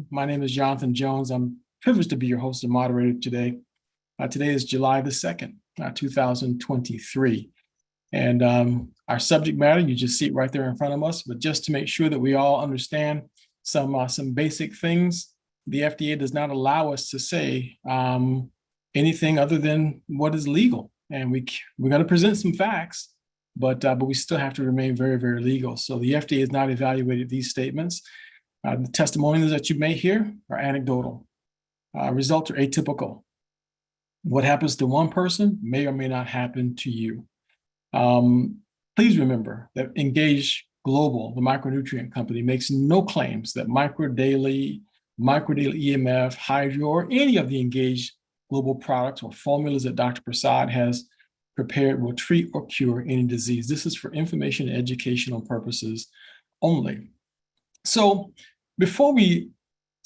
everyone. My name is Jonathan Jones. I'm privileged to be your host and moderator today. Today is July the 2nd, 2023. And our subject matter, you just see it right there in front of us. But just to make sure that we all understand some basic things, the FDA does not allow us to say anything other than what is legal. And we're going to present some facts, but we still have to remain very, very legal. So the FDA has not evaluated these statements. The testimonials that you may hear are anecdotal. Results are atypical. What happens to one person may or may not happen to you. Please remember that Engage Global, the micronutrient company, makes no claims that microdaily EMF, Hydro, or any of the Engage Global products or formulas that Dr. Prasad has prepared will treat or cure any disease. This is for information and educational purposes only. So before we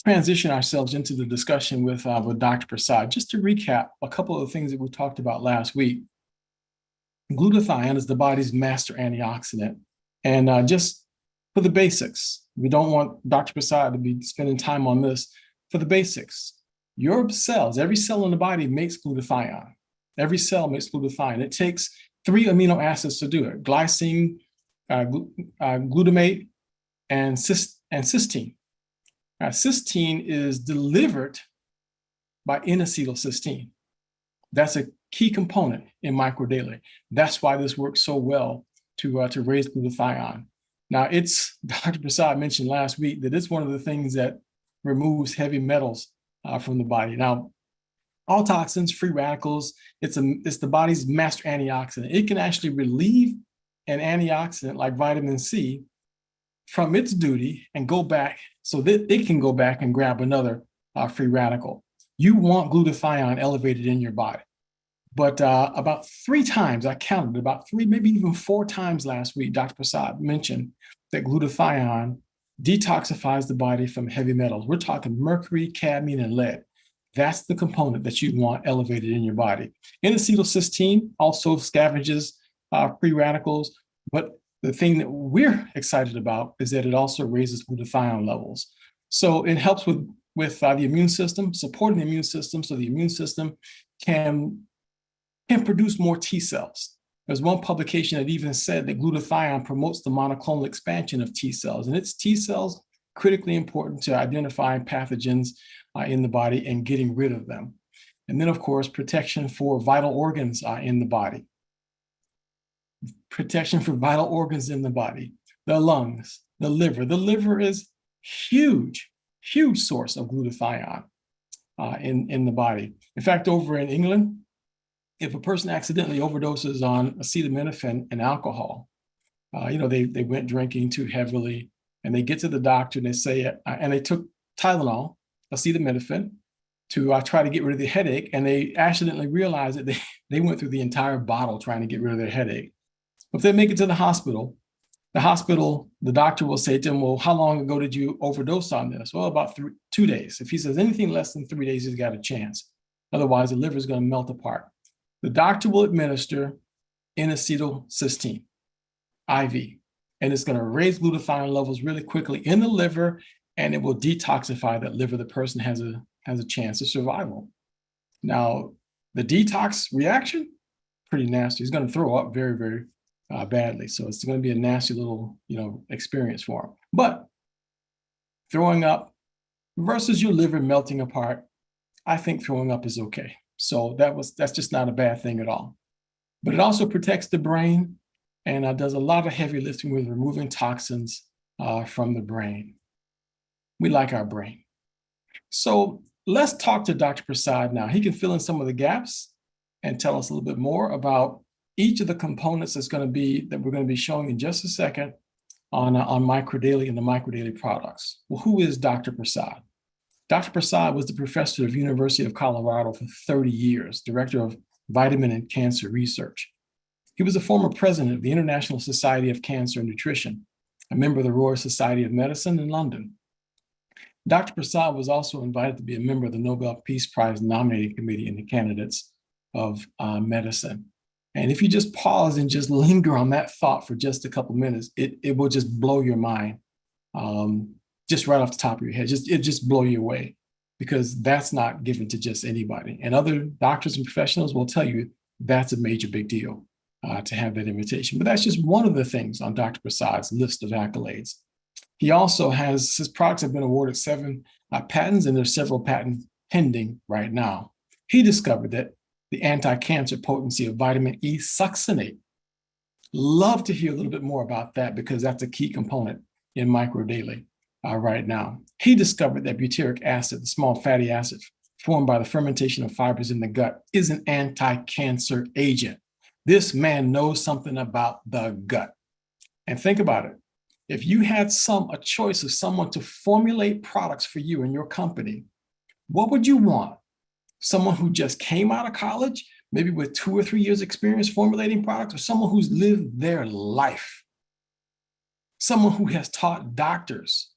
transition ourselves into the discussion with Dr. Prasad, just to recap a couple of the things that we talked about last week. Glutathione is the body's master antioxidant. And just for the basics, we don't want Dr. Prasad to be spending time on this. For the basics, your cells, every cell in the body makes glutathione. Every cell makes glutathione. It takes 3 amino acids to do it: glycine, glutamate, and cysteine. Cysteine is delivered by N-acetylcysteine. That's a key component in microdaily. That's why this works so well to raise glutathione. Now, Dr. Prasad mentioned last week that it's one of the things that removes heavy metals from the body. Now, all toxins, free radicals, it's the body's master antioxidant. It can actually relieve an antioxidant like vitamin C from its duty and go back so that it can go back and grab another free radical. You want glutathione elevated in your body. But about 3 times, I counted about 3, maybe even 4 times last week, Dr. Prasad mentioned that glutathione detoxifies the body from heavy metals. We're talking mercury, cadmium, and lead. That's the component that you want elevated in your body. N-acetylcysteine also scavenges free radicals, but the thing that we're excited about is that it also raises glutathione levels. So it helps with the immune system, supporting the immune system so the immune system can produce more T cells. There's one publication that even said that glutathione promotes the monoclonal expansion of T cells, and it's T cells critically important to identifying pathogens in the body and getting rid of them. And then, of course, protection for vital organs in the body. Protection for vital organs in the body, the lungs, the liver. The liver is huge source of glutathione in the body. In fact, over in England, if a person accidentally overdoses on acetaminophen and alcohol, they went drinking too heavily, and they get to the doctor and they say, and they took Tylenol, acetaminophen, to try to get rid of the headache, and they accidentally realized that they went through the entire bottle trying to get rid of their headache. If they make it to the hospital, the doctor will say to them, well, how long ago did you overdose on this? Well, about 2 days. If he says anything less than 3 days, he's got a chance. Otherwise, the liver is going to melt apart. The doctor will administer N-acetylcysteine, IV, and it's going to raise glutathione levels really quickly in the liver, and it will detoxify that liver. The person has a chance of survival. Now, the detox reaction, pretty nasty. He's going to throw up very, very badly. So it's going to be a nasty little, experience for him. But throwing up versus your liver melting apart, I think throwing up is okay. So that's just not a bad thing at all. But it also protects the brain and does a lot of heavy lifting with removing toxins from the brain. We like our brain. So let's talk to Dr. Prasad now. He can fill in some of the gaps and tell us a little bit more about each of the components that we're going to be showing in just a second on microdaily and the microdaily products. Well, who is Dr. Prasad? Dr. Prasad was the professor of University of Colorado for 30 years, director of vitamin and cancer research. He was a former president of the International Society of Cancer and Nutrition, a member of the Royal Society of Medicine in London. Dr. Prasad was also invited to be a member of the Nobel Peace Prize nominating committee in the candidates of medicine. And if you just pause and just linger on that thought for just a couple minutes, it will just blow your mind. just right off the top of your head. It just blow you away, because that's not given to just anybody. And other doctors and professionals will tell you that's a major big deal to have that invitation. But that's just one of the things on Dr. Prasad's list of accolades. He also has, his products have been awarded 7 patents, and there's several patents pending right now. He discovered that the anti-cancer potency of vitamin E succinate. Love to hear a little bit more about that, because that's a key component in Micro Daily right now. He discovered that butyric acid, the small fatty acid formed by the fermentation of fibers in the gut, is an anti-cancer agent. This man knows something about the gut. And think about it. If you had a choice of someone to formulate products for you in your company, what would you want? Someone who just came out of college, maybe with 2 or 3 years experience formulating products, or someone who's lived their life? Someone who has taught doctors,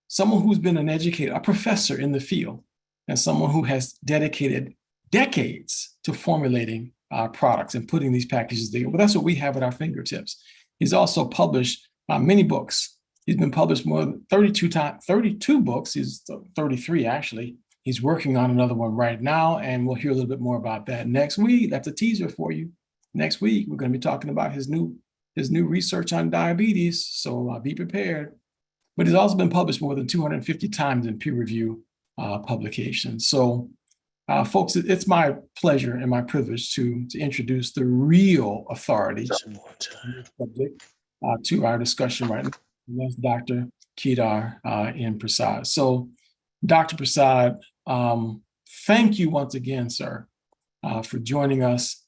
someone who's been an educator, a professor in the field, and someone who has dedicated decades to formulating products and putting these packages together. Well, that's what we have at our fingertips. He's also published many books. He's been published more than 32 books. He's 33 actually. He's working on another one right now, and we'll hear a little bit more about that next week. That's a teaser for you. Next week, we're going to be talking about his new research on diabetes, so be prepared. But he's also been published more than 250 times in peer review publications. So folks, it's my pleasure and my privilege to introduce the real authority to our discussion right now. And that's Dr. Kedar N. Prasad. So Dr. Prasad, thank you once again, sir, for joining us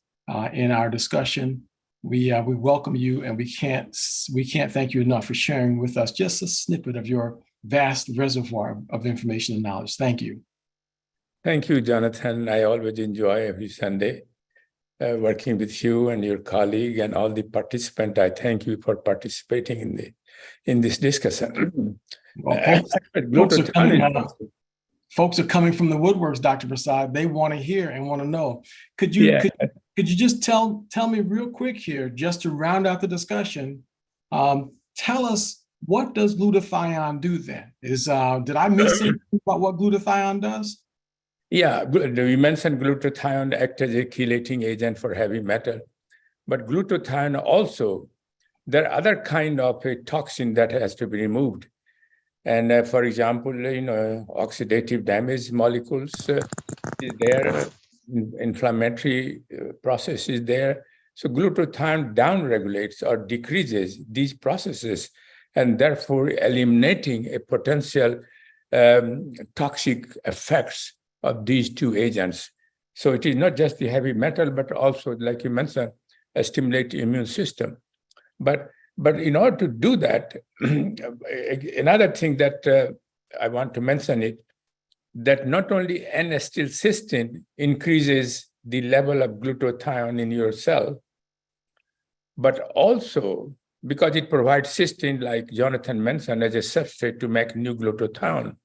in our discussion. We welcome you, and we can't thank you enough for sharing with us just a snippet of your vast reservoir of information and knowledge. Thank you. Thank you, Jonathan. I always enjoy every Sunday working with you and your colleague and all the participants. I thank you for participating in this discussion. Well, folks are coming from the woodworks, Dr. Prasad. They want to hear and want to know. Could you just tell me real quick here, just to round out the discussion, tell us, what does glutathione do then? Did I miss anything about what glutathione does? Yeah, you mentioned glutathione acts as a chelating agent for heavy metal, but glutathione also, there are other kind of a toxin that has to be removed. And for example, oxidative damage molecules is there, inflammatory process is there. So glutathione downregulates or decreases these processes, and therefore eliminating a potential toxic effects of these two agents. So it is not just the heavy metal, but also, like you mentioned, stimulate the immune system. But in order to do that, another thing that I want to mention it, that not only N-acetylcysteine increases the level of glutathione in your cell, but also because it provides cysteine, like Jonathan mentioned, as a substrate to make new glutathione.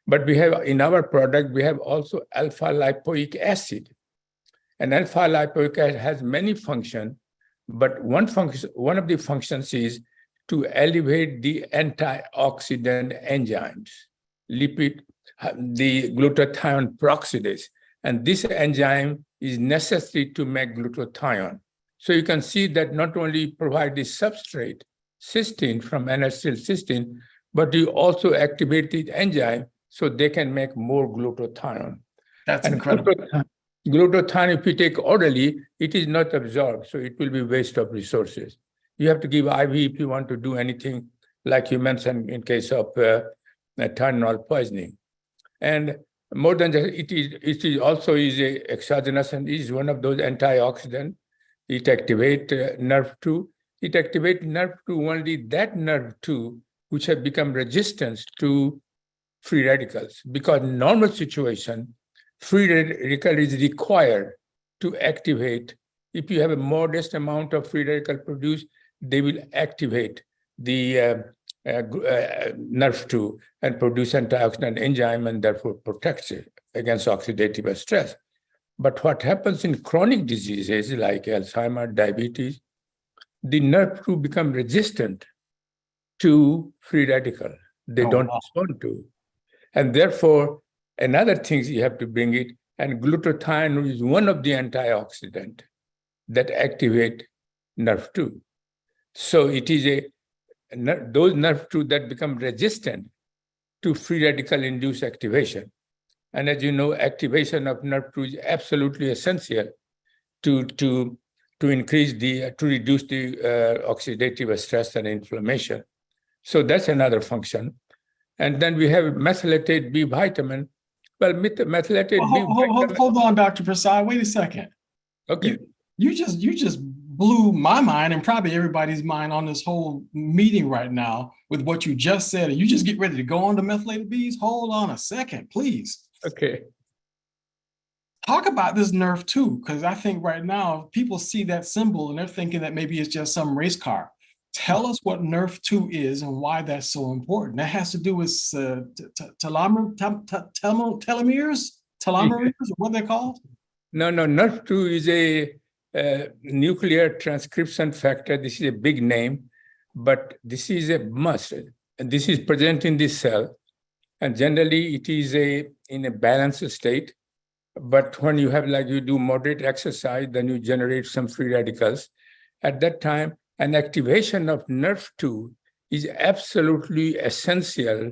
But we have, in our product, we have also alpha lipoic acid. And alpha lipoic acid has many functions, but one of the functions is to elevate the antioxidant enzymes, the glutathione peroxidase. And this enzyme is necessary to make glutathione. So you can see that not only provide the substrate, cysteine from N-acetylcysteine, but you also activate the enzyme so they can make more glutathione. That's incredible. Glutathione, if you take orally, it is not absorbed, so it will be waste of resources. You have to give IV if you want to do anything, like you mentioned in case of Tylenol poisoning. And more than that, it is also a exogenous and is one of those antioxidants. It activates nerve 2. It activates nerve 2, only that nerve 2 which have become resistant to free radicals, because in normal situation, free radical is required to activate. If you have a modest amount of free radical produced, they will activate the nerve 2 and produce antioxidant enzyme, and therefore protects it against oxidative stress. But what happens in chronic diseases like Alzheimer's, diabetes, the nerve 2 become resistant to free radical. They Oh, don't wow. respond to. And therefore, another thing you have to bring it, and glutathione is one of the antioxidant that activate NRF2. So it is those NRF2 that become resistant to free radical induced activation. And as you know, activation of NRF2 is absolutely essential to increase to reduce the oxidative stress and inflammation. So that's another function. And then we have methylated B vitamin. Well, methylated B vitamin. Hold on, Dr. Prasad. Wait a second. Okay. You just blew my mind and probably everybody's mind on this whole meeting right now with what you just said. And you just get ready to go on to methylated Bs? Hold on a second, please. Okay. Talk about this NRF2, because I think right now people see that symbol and they're thinking that maybe it's just some race car. Tell us what NRF2 is and why that's so important. That has to do with telomeres, what they're called? No, NRF2 is a nuclear transcription factor. This is a big name, but this is a must. And this is present in this cell. And generally it is in a balanced state. But when you have, like, you do moderate exercise, then you generate some free radicals. At that time, an activation of NRF2 is absolutely essential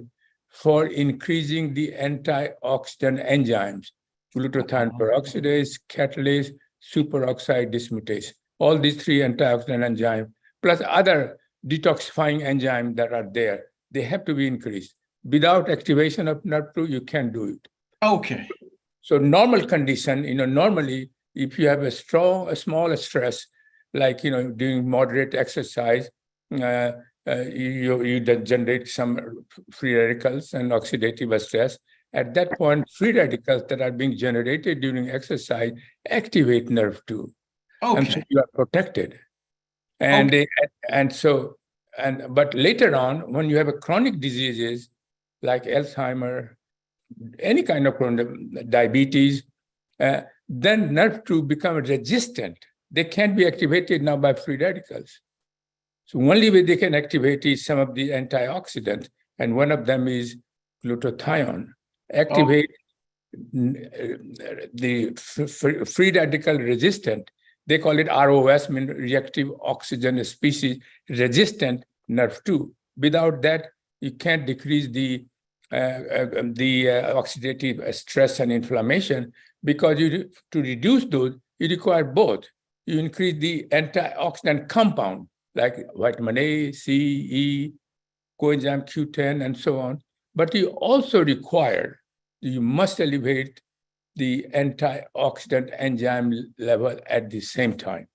for increasing the antioxidant enzymes, glutathione peroxidase, catalase, superoxide dismutase. All these three antioxidant enzymes, plus other detoxifying enzymes that are there, they have to be increased. Without activation of NRF2, you can't do it. Okay. So normal condition, normally if you have a small stress, like, doing moderate exercise, you generate some free radicals and oxidative stress. At that point, free radicals that are being generated during exercise activate NRF2. Okay. And so you are protected. And okay. But later on, when you have a chronic diseases like Alzheimer, any kind of diabetes, then NRF2 become resistant. They can't be activated now by free radicals. So only way they can activate is some of the antioxidants, and one of them is glutathione. Activate the free radical resistant. They call it ROS, mean reactive oxygen species resistant NRF2. Without that, you can't decrease the oxidative stress and inflammation, because to reduce those, you require both. You increase the antioxidant compound like vitamin A, C, E, coenzyme Q10, and so on. But you also you must elevate the antioxidant enzyme level at the same time.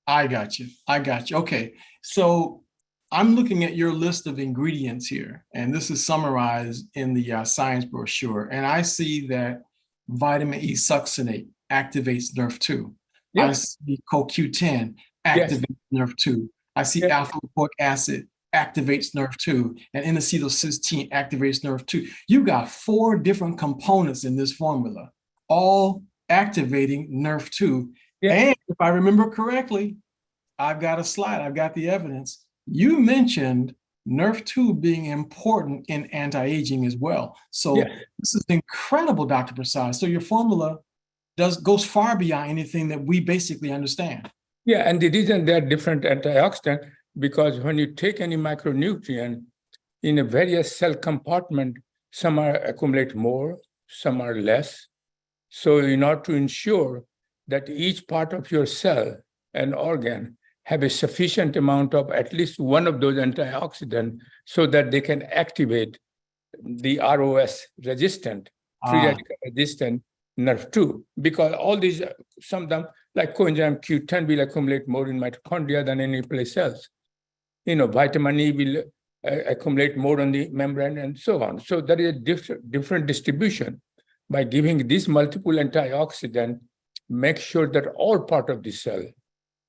I got you. Okay. So I'm looking at your list of ingredients here, and this is summarized in the science brochure. And I see that vitamin E succinate activates NRF2. I see CoQ10 activates NRF2. I see alpha lipoic acid activates NRF2, and N-acetylcysteine activates NRF2. You got 4 different components in this formula, all activating NRF2. And if I remember correctly, I've got a slide, I've got the evidence. You mentioned NRF2 being important in anti-aging as well. So this is incredible, Dr. Prasad. So your formula goes far beyond anything that we basically understand. Yeah, and the reason they're different antioxidants, because when you take any micronutrient in a various cell compartment, some accumulate more, some are less. So in order to ensure that each part of your cell and organ have a sufficient amount of at least one of those antioxidants, so that they can activate the ROS resistant, free radical resistant NRF2, because all these, some of them, like coenzyme Q10, will accumulate more in mitochondria than any place else. Vitamin E will accumulate more on the membrane, and so on. So there is a different distribution. By giving these multiple antioxidants, make sure that all part of the cell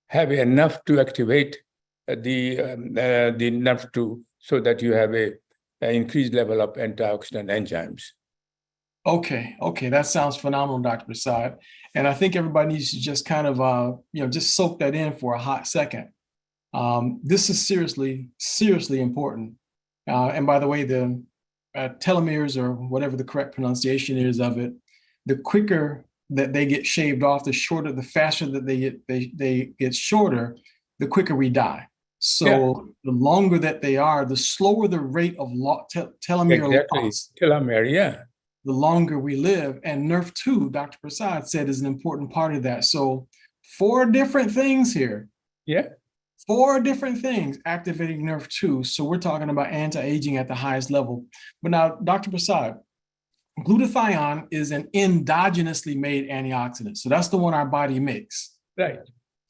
have enough to activate the NRF2, so that you have an increased level of antioxidant enzymes. Okay, that sounds phenomenal, Dr. Prasad. And I think everybody needs to just kind of, just soak that in for a hot second. This is seriously important. And by the way, the telomeres, or whatever the correct pronunciation is of it, the quicker that they get shaved off, the shorter, the faster that they get shorter, the quicker we die. So the longer that they are, the slower the rate of telomere loss. Telomere, yeah. The longer we live. And NRF2, Dr. Prasad said, is an important part of that. So 4 different things here. Yeah. 4 different things activating NRF2. So we're talking about anti-aging at the highest level. But now, Dr. Prasad, glutathione is an endogenously made antioxidant. So that's the one our body makes. Right.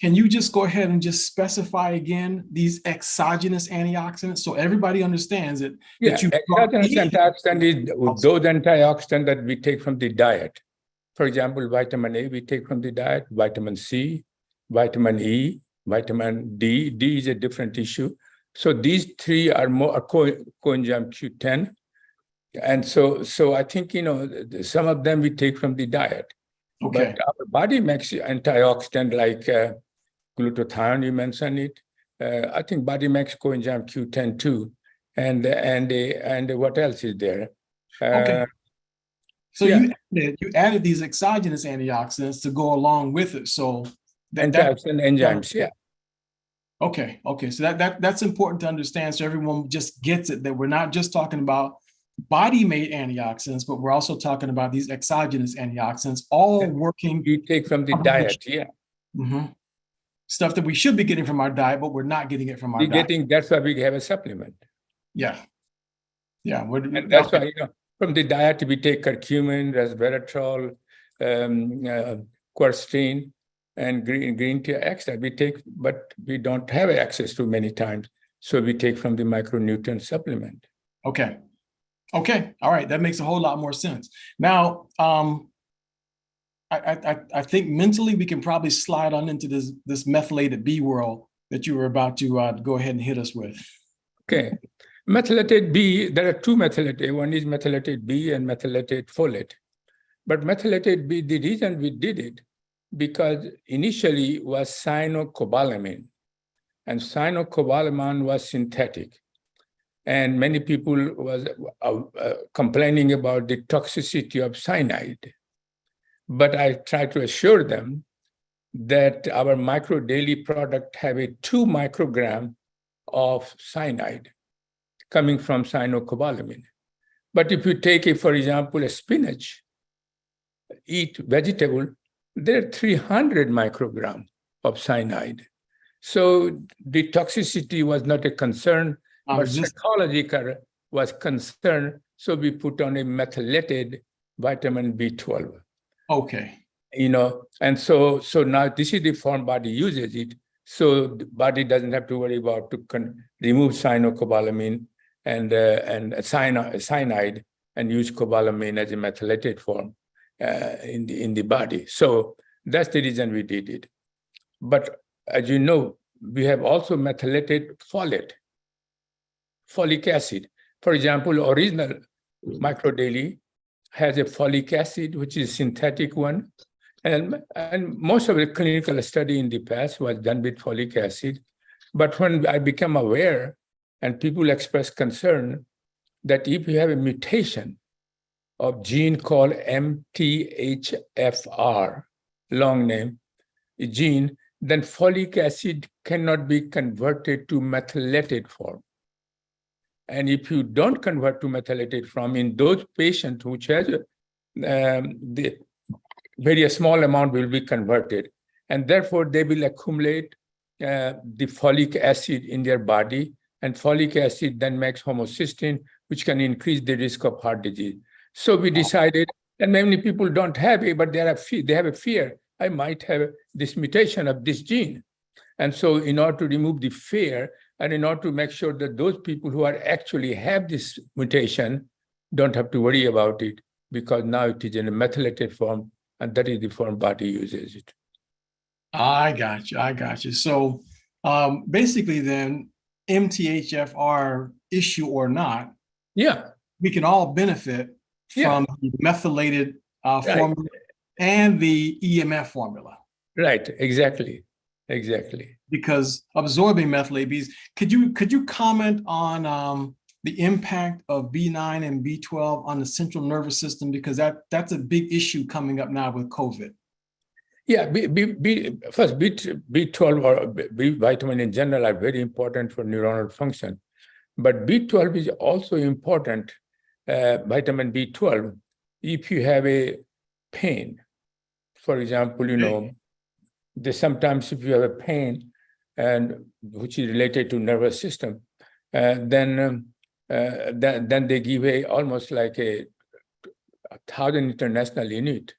Can you just go ahead and just specify again these exogenous antioxidants so everybody understands it? Yeah, exogenous antioxidant is those antioxidants that we take from the diet. For example, vitamin A we take from the diet, vitamin C, vitamin E, vitamin D. D is a different issue. So these 3 are more coenzyme Q10. And so I think, some of them we take from the diet. Okay. But our body makes antioxidant like glutathione, you mentioned it. I think body makes coenzyme Q10 too. And what else is there? Okay. So you added these exogenous antioxidants to go along with it. So antioxidant enzymes, yeah. Okay. So that's important to understand, so everyone just gets it, that we're not just talking about body-made antioxidants, but we're also talking about these exogenous antioxidants, all working. You take from the diet, yeah. Mm-hmm. Stuff that we should be getting from our diet, but we're not getting it from our diet. That's why we have a supplement. Yeah. And that's why, from the diet, we take curcumin, resveratrol, quercetin, and green tea extract. We take, but we don't have access to many times. So we take from the micronutrient supplement. Okay. All right. That makes a whole lot more sense. Now, I think mentally we can probably slide on into this methylated B world that you were about to go ahead and hit us with. Okay. Methylated B, there are 2 methylated. One is methylated B and methylated folate. But methylated B, the reason we did it, because initially was cyanocobalamin. And cyanocobalamin was synthetic. And many people was complaining about the toxicity of cyanide. But I try to assure them that our micro daily product have a 2 microgram of cyanide coming from cyanocobalamin. But if you take, for example, a spinach, eat vegetable, there are 300 microgram of cyanide. So the toxicity was not a concern, but psychological was concerned. So we put on a methylated vitamin B12. Okay. And so now this is the form body uses it. So the body doesn't have to worry about to remove cyanocobalamin and cyanide and use cobalamin as a methylated form in the body. So that's the reason we did it. But as you know, we have also methylated folic acid. For example, original microdaily has a folic acid, which is synthetic one. And most of the clinical study in the past was done with folic acid. But when I became aware and people expressed concern that if you have a mutation of gene called MTHFR, long name, gene, then folic acid cannot be converted to methylated form. And if you don't convert to methylated form in those patients which has the very small amount will be converted, and therefore they will accumulate the folic acid in their body, and folic acid then makes homocysteine, which can increase the risk of heart disease. So we decided, and many people don't have it, but they have a fear, I might have this mutation of this gene. And so in order to remove the fear, and in order to make sure that those people who are actually have this mutation don't have to worry about it, because now it is in a methylated form, and that is the form body uses it. I got you. So basically then, MTHFR issue or not, we can all benefit from the methylated formula and the EMF formula. Right, exactly. Because absorbing methylated Bs, could you comment on the impact of B9 and B12 on the central nervous system? Because that's a big issue coming up now with COVID. Yeah, first, B12 or B vitamin in general are very important for neuronal function. But B12 is also important, vitamin B12, if you have a pain. For example, sometimes if you have a pain, and which is related to nervous system, then they give almost like a 1,000 international unit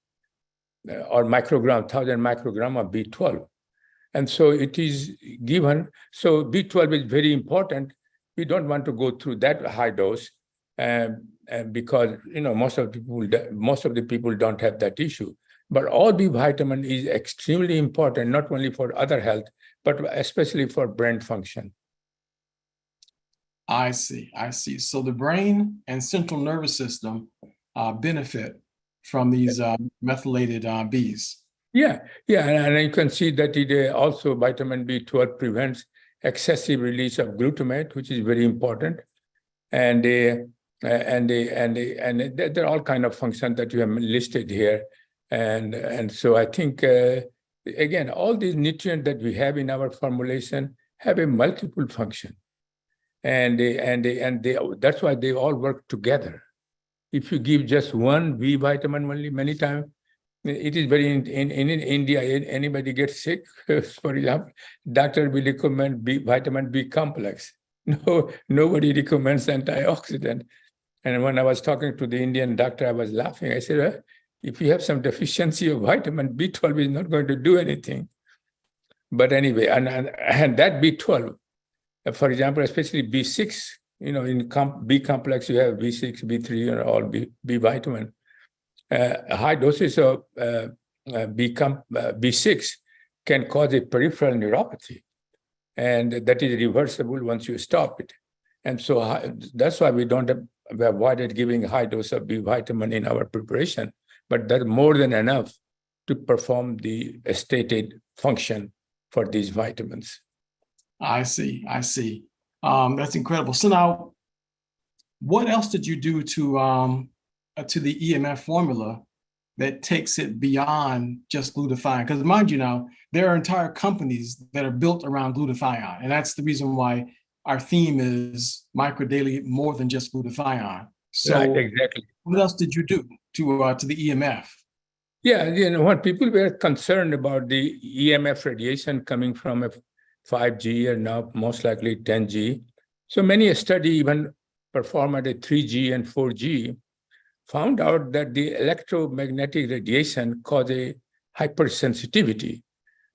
or 1,000 microgram of B12. And so it is given. So B12 is very important. We don't want to go through that high dose because most of the people don't have that issue. But all B vitamin is extremely important, not only for other health, but especially for brain function. I see. So the brain and central nervous system benefit from these methylated Bs. Yeah, and you can see that it also vitamin B12 prevents excessive release of glutamate, which is very important, and there are all kind of functions that you have listed here, and so I think again all these nutrients that we have in our formulation have a multiple function, and that's why they all work together. If you give just one B vitamin only, many times. It is very in India, anybody gets sick, for example, doctor will recommend vitamin B complex. Nobody recommends antioxidant. And when I was talking to the Indian doctor, I was laughing. I said, well, if you have some deficiency of vitamin B12, is not going to do anything. But anyway, and that B12, for example, especially B6, in B complex, you have B6, B3, and all B vitamin. High doses of B6 can cause a peripheral neuropathy, and that is reversible once you stop it. And so that's why we avoided giving high dose of B vitamin in our preparation, but that's more than enough to perform the stated function for these vitamins. I see. That's incredible. So now, what else did you do to the EMF formula that takes it beyond just glutathione? Because mind you now, there are entire companies that are built around glutathione. And that's the reason why our theme is microdaily more than just glutathione. So right, exactly. What else did you do to the EMF? Yeah, when people were concerned about the EMF radiation coming from a 5G and now most likely 10G. So many studies even performed at a 3G and 4G found out that the electromagnetic radiation causes a hypersensitivity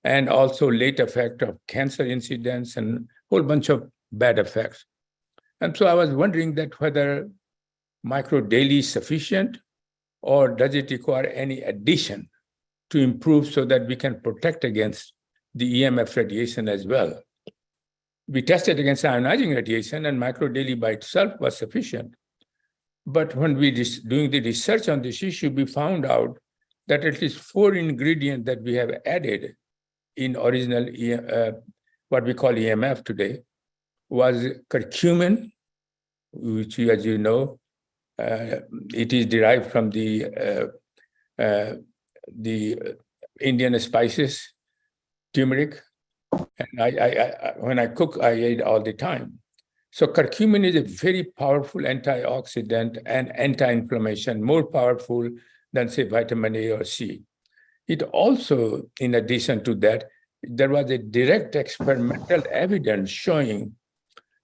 and also late effect of cancer incidence and a whole bunch of bad effects. And so I was wondering that whether microdaily is sufficient or does it require any addition to improve so that we can protect against the EMF radiation as well. We tested against ionizing radiation and microdaily by itself was sufficient. But when we doing the research on this issue, we found out that at least 4 ingredients that we have added in original, what we call EMF today, was curcumin, which, as you know, it is derived from the Indian spices, turmeric. And I when I cook, I eat all the time. So curcumin is a very powerful antioxidant and anti-inflammation, more powerful than, say, vitamin A or C. It also, in addition to that, there was a direct experimental evidence showing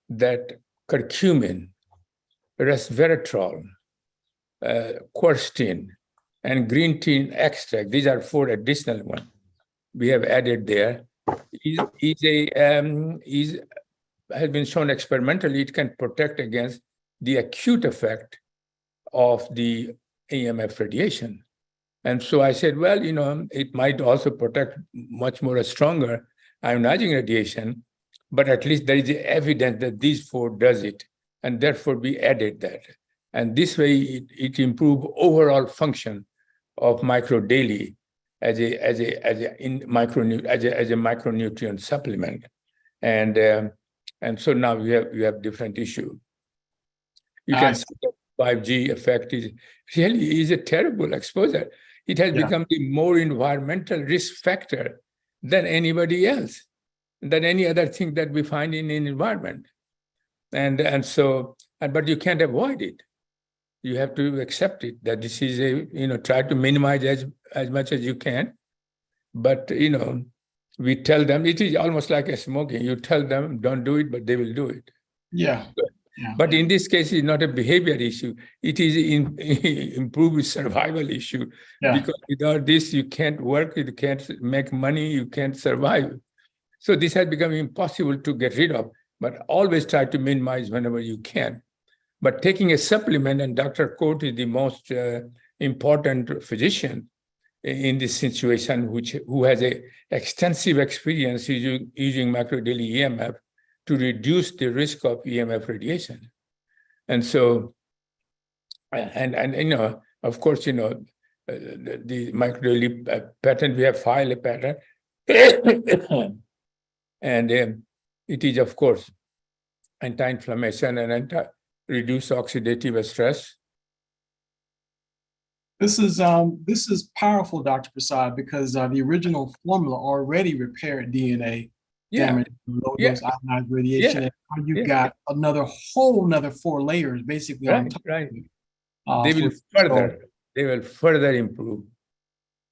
that curcumin, resveratrol, quercetin, and green tea extract, these are 4 additional ones we have added there, has been shown experimentally it can protect against the acute effect of the EMF radiation. And so I said, well, it might also protect much more stronger ionizing radiation, but at least there is evidence that these 4 does it, and therefore we added that. And this way it improved overall function of microdaily as a micronutrient supplement. And so now we have different issue. You can see the 5G effect is a terrible exposure. It has become the more environmental risk factor than anybody else, than any other thing that we find in an environment. But you can't avoid it. You have to accept it, that this is try to minimize as much as you can. But, we tell them, it is almost like a smoking. You tell them, don't do it, but they will do it. Yeah. But in this case, it's not a behavior issue. It is improved survival issue. Because without this, you can't work, you can't make money, you can't survive. So this has become impossible to get rid of, but always try to minimize whenever you can. But taking a supplement, and Dr. Coate is the most important physician in this situation, who has a extensive experience using microdaily EMF to reduce the risk of EMF radiation. And so, of course, the microdaily patent, we have filed a patent. And it is, of course, anti-inflammation and reduce oxidative stress. This is powerful, Dr. Prasad, because the original formula already repaired DNA damage from low-dose ionized radiation. And now you've got another 4 layers basically on top. Right. They will further improve.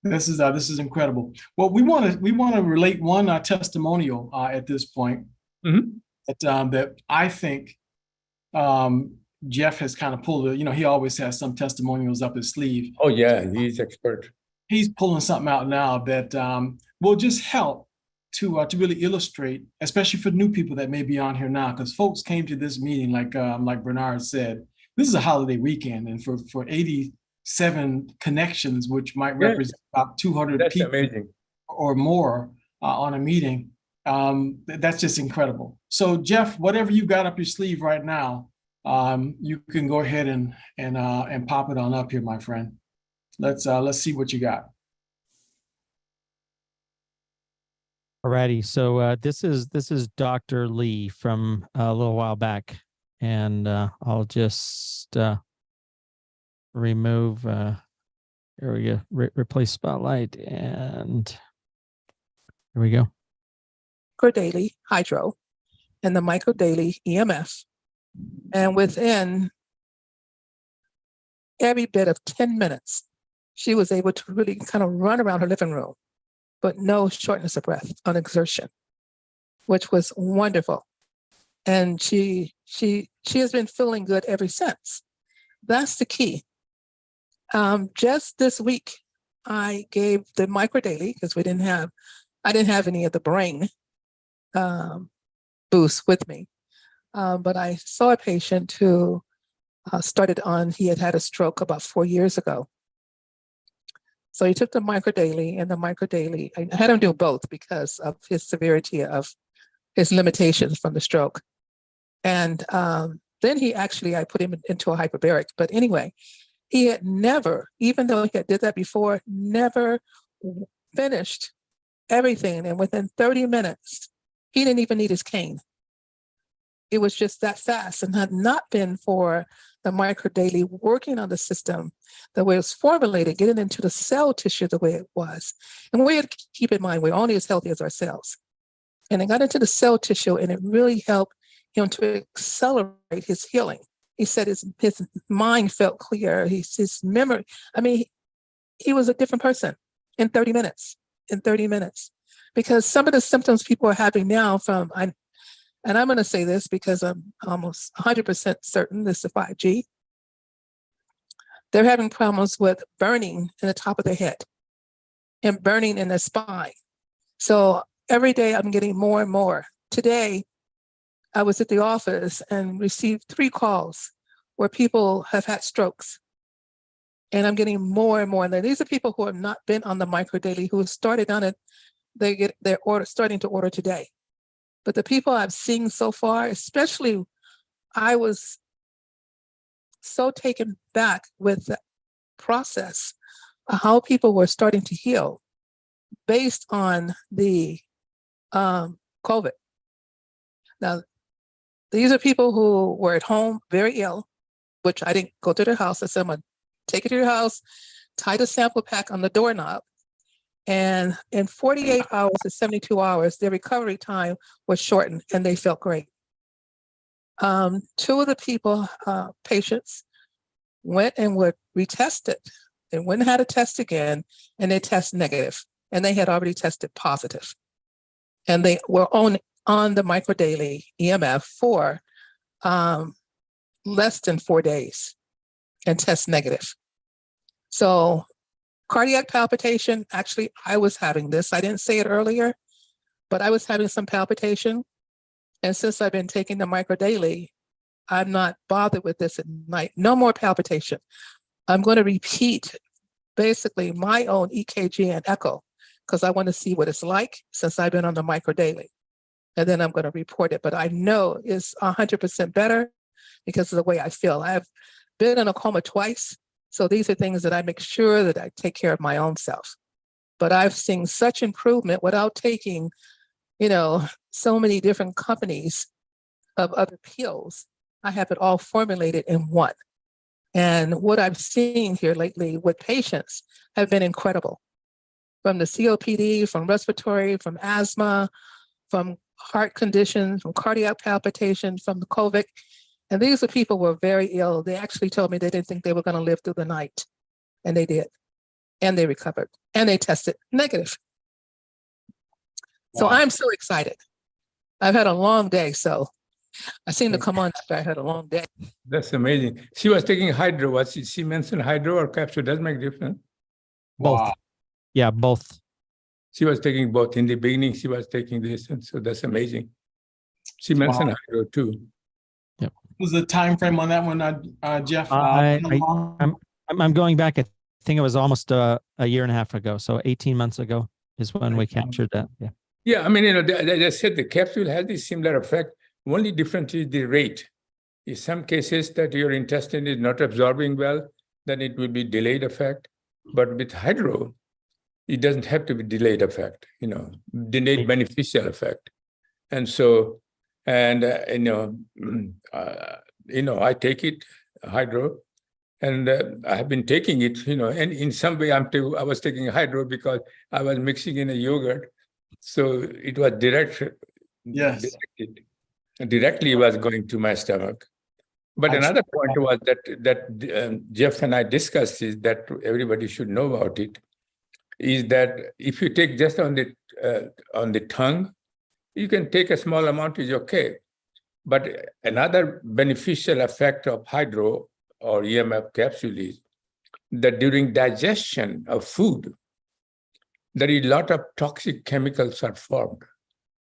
This is incredible. Well, we want to relate one testimonial at this point that I think Jeff has kind of pulled. He always has some testimonials up his sleeve. Oh yeah, he's expert. He's pulling something out now that will just help to really illustrate, especially for new people that may be on here now, because folks came to this meeting like Bernard said. This is a holiday weekend, and for 87 connections, which might represent about 200 people amazing. Or more on a meeting. That's just incredible. So Jeff, whatever you got up your sleeve right now, you can go ahead and pop it on up here, my friend. Let's see what you got. Alrighty, so this is Dr. Lee from a little while back, and I'll just remove. Here we go. Replace spotlight, and here we go. Microdaily hydro and the microdaily EMF, and within every bit of 10 minutes, she was able to really kind of run around her living room, but no shortness of breath on exertion, which was wonderful. And she has been feeling good ever since. That's the key. Just this week, I gave the microdaily because I didn't have any of the brain boost with me. But I saw a patient who he had a stroke about 4 years ago. So he took the microdaily, and the microdaily, I had him do both because of his severity of his limitations from the stroke. And then I put him into a hyperbaric. But anyway, he had never, even though he had did that before, never finished everything. And within 30 minutes, he didn't even need his cane. It was just that fast, and had not been for the microdaily working on the system the way it was formulated, getting into the cell tissue the way it was. And we had to keep in mind, we're only as healthy as our cells. And it got into the cell tissue, and it really helped him to accelerate his healing. He said his mind felt clear, his memory. I mean, he was a different person in 30 minutes, because some of the symptoms people are having now and I'm going to say this because I'm almost 100% certain this is 5G. They're having problems with burning in the top of their head and burning in their spine. So every day I'm getting more and more. Today, I was at the office and received 3 calls where people have had strokes. And I'm getting more and more. And these are people who have not been on the microdaily, who have started on it. They're starting to order today. But the people I've seen so far, especially, I was so taken back with the process of how people were starting to heal based on the COVID. Now, these are people who were at home very ill, which I didn't go to their house. I said, I'm going to take it to your house, tie the sample pack on the doorknob. And in 48 hours to 72 hours, their recovery time was shortened and they felt great. Two of the people, patients, went and were retested. They went and had a test again, and they test negative, and they had already tested positive. And they were on the microdaily EMF for less than 4 days and test negative. So cardiac palpitation, actually, I was having this. I didn't say it earlier, but I was having some palpitation. And since I've been taking the microdaily, I'm not bothered with this at night. No more palpitation. I'm going to repeat basically my own EKG and echo because I want to see what it's like since I've been on the microdaily. And then I'm going to report it. But I know it's 100% better because of the way I feel. I've been in a coma twice. So these are things that I make sure that I take care of my own self. But I've seen such improvement without taking, so many different companies of other pills. I have it all formulated in one. And what I've seen here lately with patients have been incredible. From the COPD, from respiratory, from asthma, from heart conditions, from cardiac palpitation, from the COVID. And these are people who were very ill. They actually told me they didn't think they were going to live through the night. And they did. And they recovered. And they tested negative. So Wow. I'm so excited. I've had a long day, so I seem to come on after I had a long day. That's amazing. She was taking hydro. Was she mentioned hydro or capsule? Does make difference. Both. Wow. Yeah, both. She was taking both. In the beginning, she was taking this, and so that's amazing. She mentioned hydro too. What was the time frame on that one, Jeff? I'm going back. I think it was almost a year and a half ago. So 18 months ago is when we captured that. Yeah. Yeah, I mean, they said the capsule has this similar effect. Only difference is the rate. In some cases that your intestine is not absorbing well, then it will be delayed effect. But with hydro, it doesn't have to be delayed effect, delayed beneficial effect. And so, I take it hydro, and I have been taking it, and in some way I was taking hydro because I was mixing in a yogurt. So it was directly was going to my stomach. But another point was that Jeff and I discussed is that everybody should know about it, is that if you take just on the tongue, you can take a small amount, is okay. But another beneficial effect of hydro or EMF capsule is that during digestion of food, there is a lot of toxic chemicals are formed,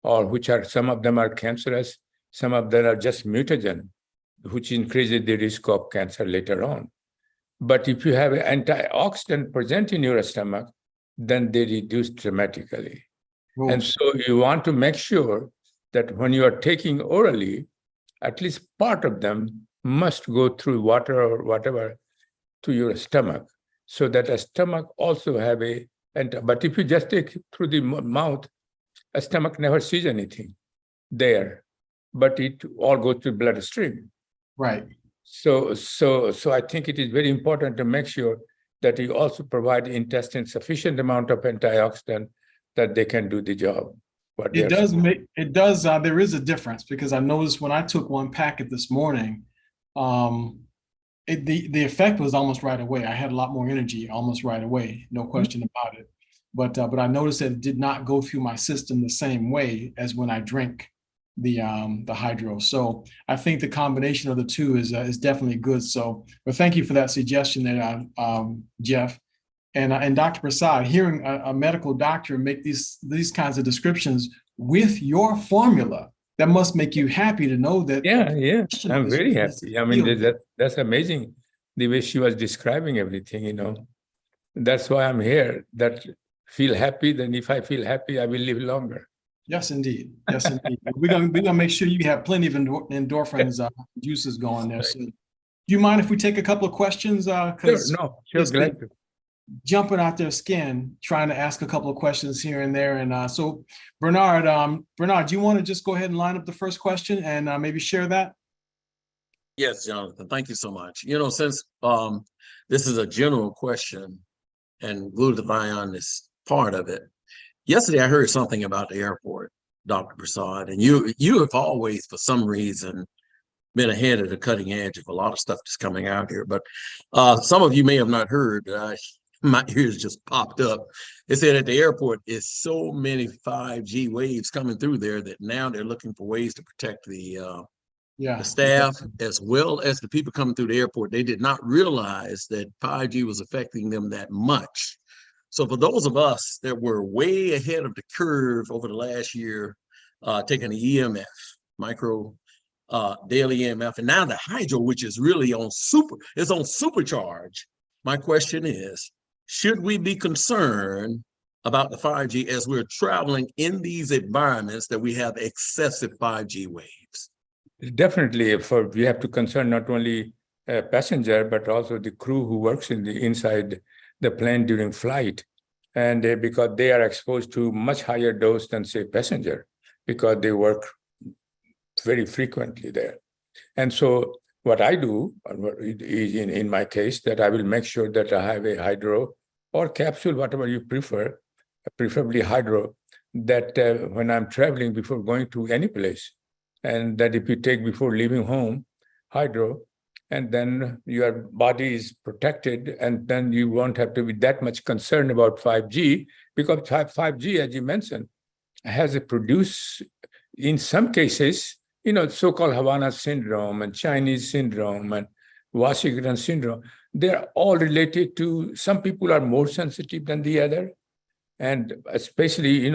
or which are, some of them are cancerous, some of them are just mutagen, which increases the risk of cancer later on. But if you have an antioxidant present in your stomach, then they reduce dramatically. Ooh. And so you want to make sure that when you are taking orally, at least part of them must go through water or whatever to your stomach, so that a stomach also have but if you just take through the mouth, a stomach never sees anything there, but it all goes to bloodstream. Right. So I think it is very important to make sure that you also provide intestine sufficient amount of antioxidant that they can do the job. There is a difference, because I noticed when I took one packet this morning, the effect was almost right away. I had a lot more energy almost right away, no question about it. But I noticed that it did not go through my system the same way as when I drink the hydro. So I think the combination of the two is definitely good. So, but thank you for that suggestion there, Jeff. And Dr. Prasad, hearing a medical doctor make these kinds of descriptions with your formula, that must make you happy to know that. Yeah, I'm very happy. I mean, that's amazing, the way she was describing everything, That's why I'm here, that feel happy. Then if I feel happy, I will live longer. Yes, indeed. Yes, indeed. We're gonna make sure you have plenty of endorphins juices going there. So, do you mind if we take a couple of questions? Sure, glad to. Jumping out their skin, trying to ask a couple of questions here and there. And so Bernard, do you want to just go ahead and line up the first question and maybe share that? Yes, Jonathan, thank you so much. Since this is a general question and glutathione is part of it. Yesterday, I heard something about the airport, Dr. Prasad, and you have always, for some reason, been ahead of the cutting edge of a lot of stuff that's coming out here. But some of you may have not heard. My ears just popped up. They said at the airport is so many 5G waves coming through there that now they're looking for ways to protect the staff as well as the people coming through the airport. They did not realize that 5G was affecting them that much. So for those of us that were way ahead of the curve over the last year, taking the EMF, micro daily EMF, and now the hydro, which is really on supercharge. My question is, should we be concerned about the 5G as we're traveling in these environments that we have excessive 5G waves? Definitely, we have to concern not only a passenger, but also the crew who works inside the plane during flight. And because they are exposed to much higher dose than, say, passenger, because they work very frequently there. And so what I do is in my case, that I will make sure that I have a hydro or capsule, whatever you prefer, preferably hydro, that when I'm traveling before going to any place, and that if you take before leaving home, hydro, and then your body is protected, and then you won't have to be that much concerned about 5G, because 5G, as you mentioned, has a produce, in some cases, so-called Havana syndrome and Chinese syndrome and Washington syndrome. They're all related to, some people are more sensitive than the other. And especially,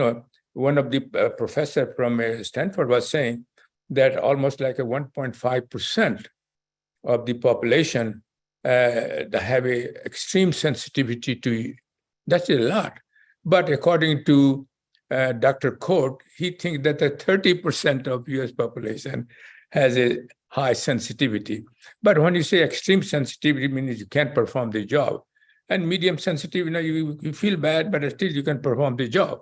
one of the professor from Stanford was saying that almost like a 1.5% of the population have a extreme sensitivity to, that's a lot. But according to Dr. Court, he thinks that the 30% of US population has a high sensitivity. But when you say extreme sensitivity, means you can't perform the job. And medium sensitivity, you feel bad, but still you can perform the job.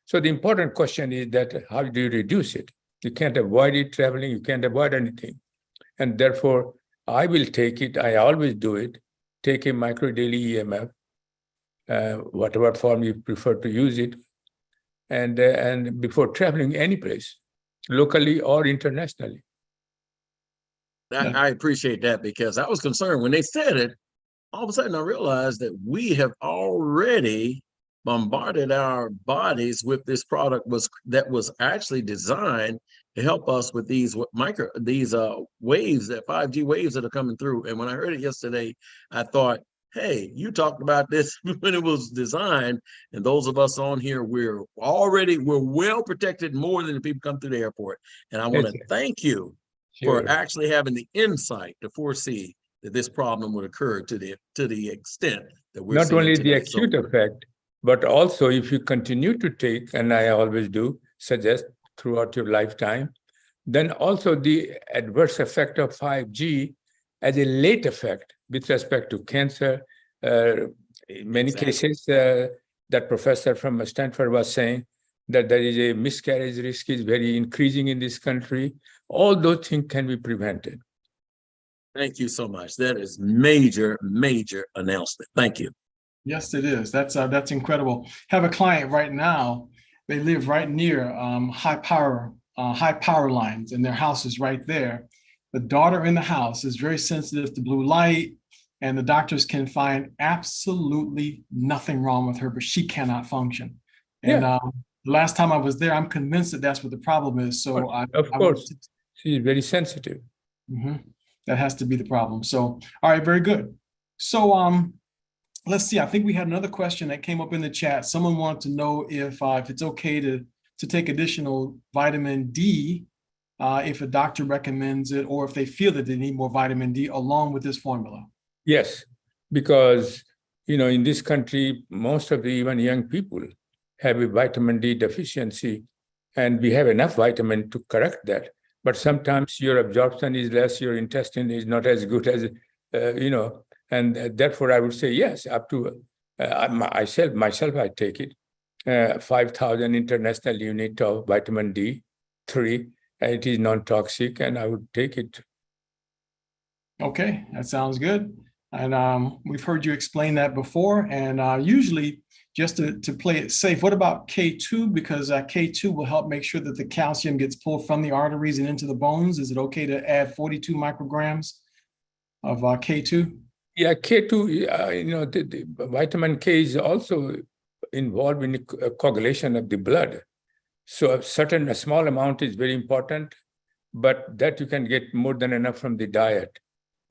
So the important question is that how do you reduce it? You can't avoid it traveling, you can't avoid anything. And therefore, I will take it, I always do it, take a micro daily EMF, whatever form you prefer to use it, and before traveling any place, locally or internationally. I appreciate that, because I was concerned when they said it. All of a sudden, I realized that we have already bombarded our bodies with this product that was actually designed to help us with these waves, that 5G waves that are coming through. And when I heard it yesterday, I thought, hey, you talked about this when it was designed, and those of us on here, we're well protected more than the people come through the airport. And I want to thank you for actually having the insight to foresee that this problem would occur to the extent that we're not seeing only today. the acute effect, but also if you continue to take, and I always do suggest throughout your lifetime, then also the adverse effect of 5G as a late effect with respect to cancer. In many cases, that professor from Stanford was saying that there is a miscarriage risk is very increasing in this country. All those things can be prevented. Thank you so much. That is major, major announcement. Thank you. Yes, it is. That's incredible. Have a client right now. They live right near high power lines, and their house is right there. The daughter in the house is very sensitive to blue light, and the doctors can find absolutely nothing wrong with her, but she cannot function. And the last time I was there, I'm convinced that that's what the problem is. So of course, she's very sensitive. That has to be the problem. So, all right, very good. So, let's see. I think we had another question that came up in the chat. Someone wanted to know if it's okay to take additional vitamin D if a doctor recommends it, or if they feel that they need more vitamin D along with this formula. Yes, because in this country, most of the even young people have a vitamin D deficiency, and we have enough vitamin to correct that. But sometimes your absorption is less, your intestine is not as good as, and therefore I would say yes, up to, myself, I take it, 5,000 international unit of vitamin D3, and it is non-toxic, and I would take it. Okay, that sounds good. And we've heard you explain that before. And usually, just to play it safe, what about K2? Because K2 will help make sure that the calcium gets pulled from the arteries and into the bones. Is it okay to add 42 micrograms of K2? Yeah, K2, the vitamin K is also involved in the coagulation of the blood. So a small amount is very important, but that you can get more than enough from the diet.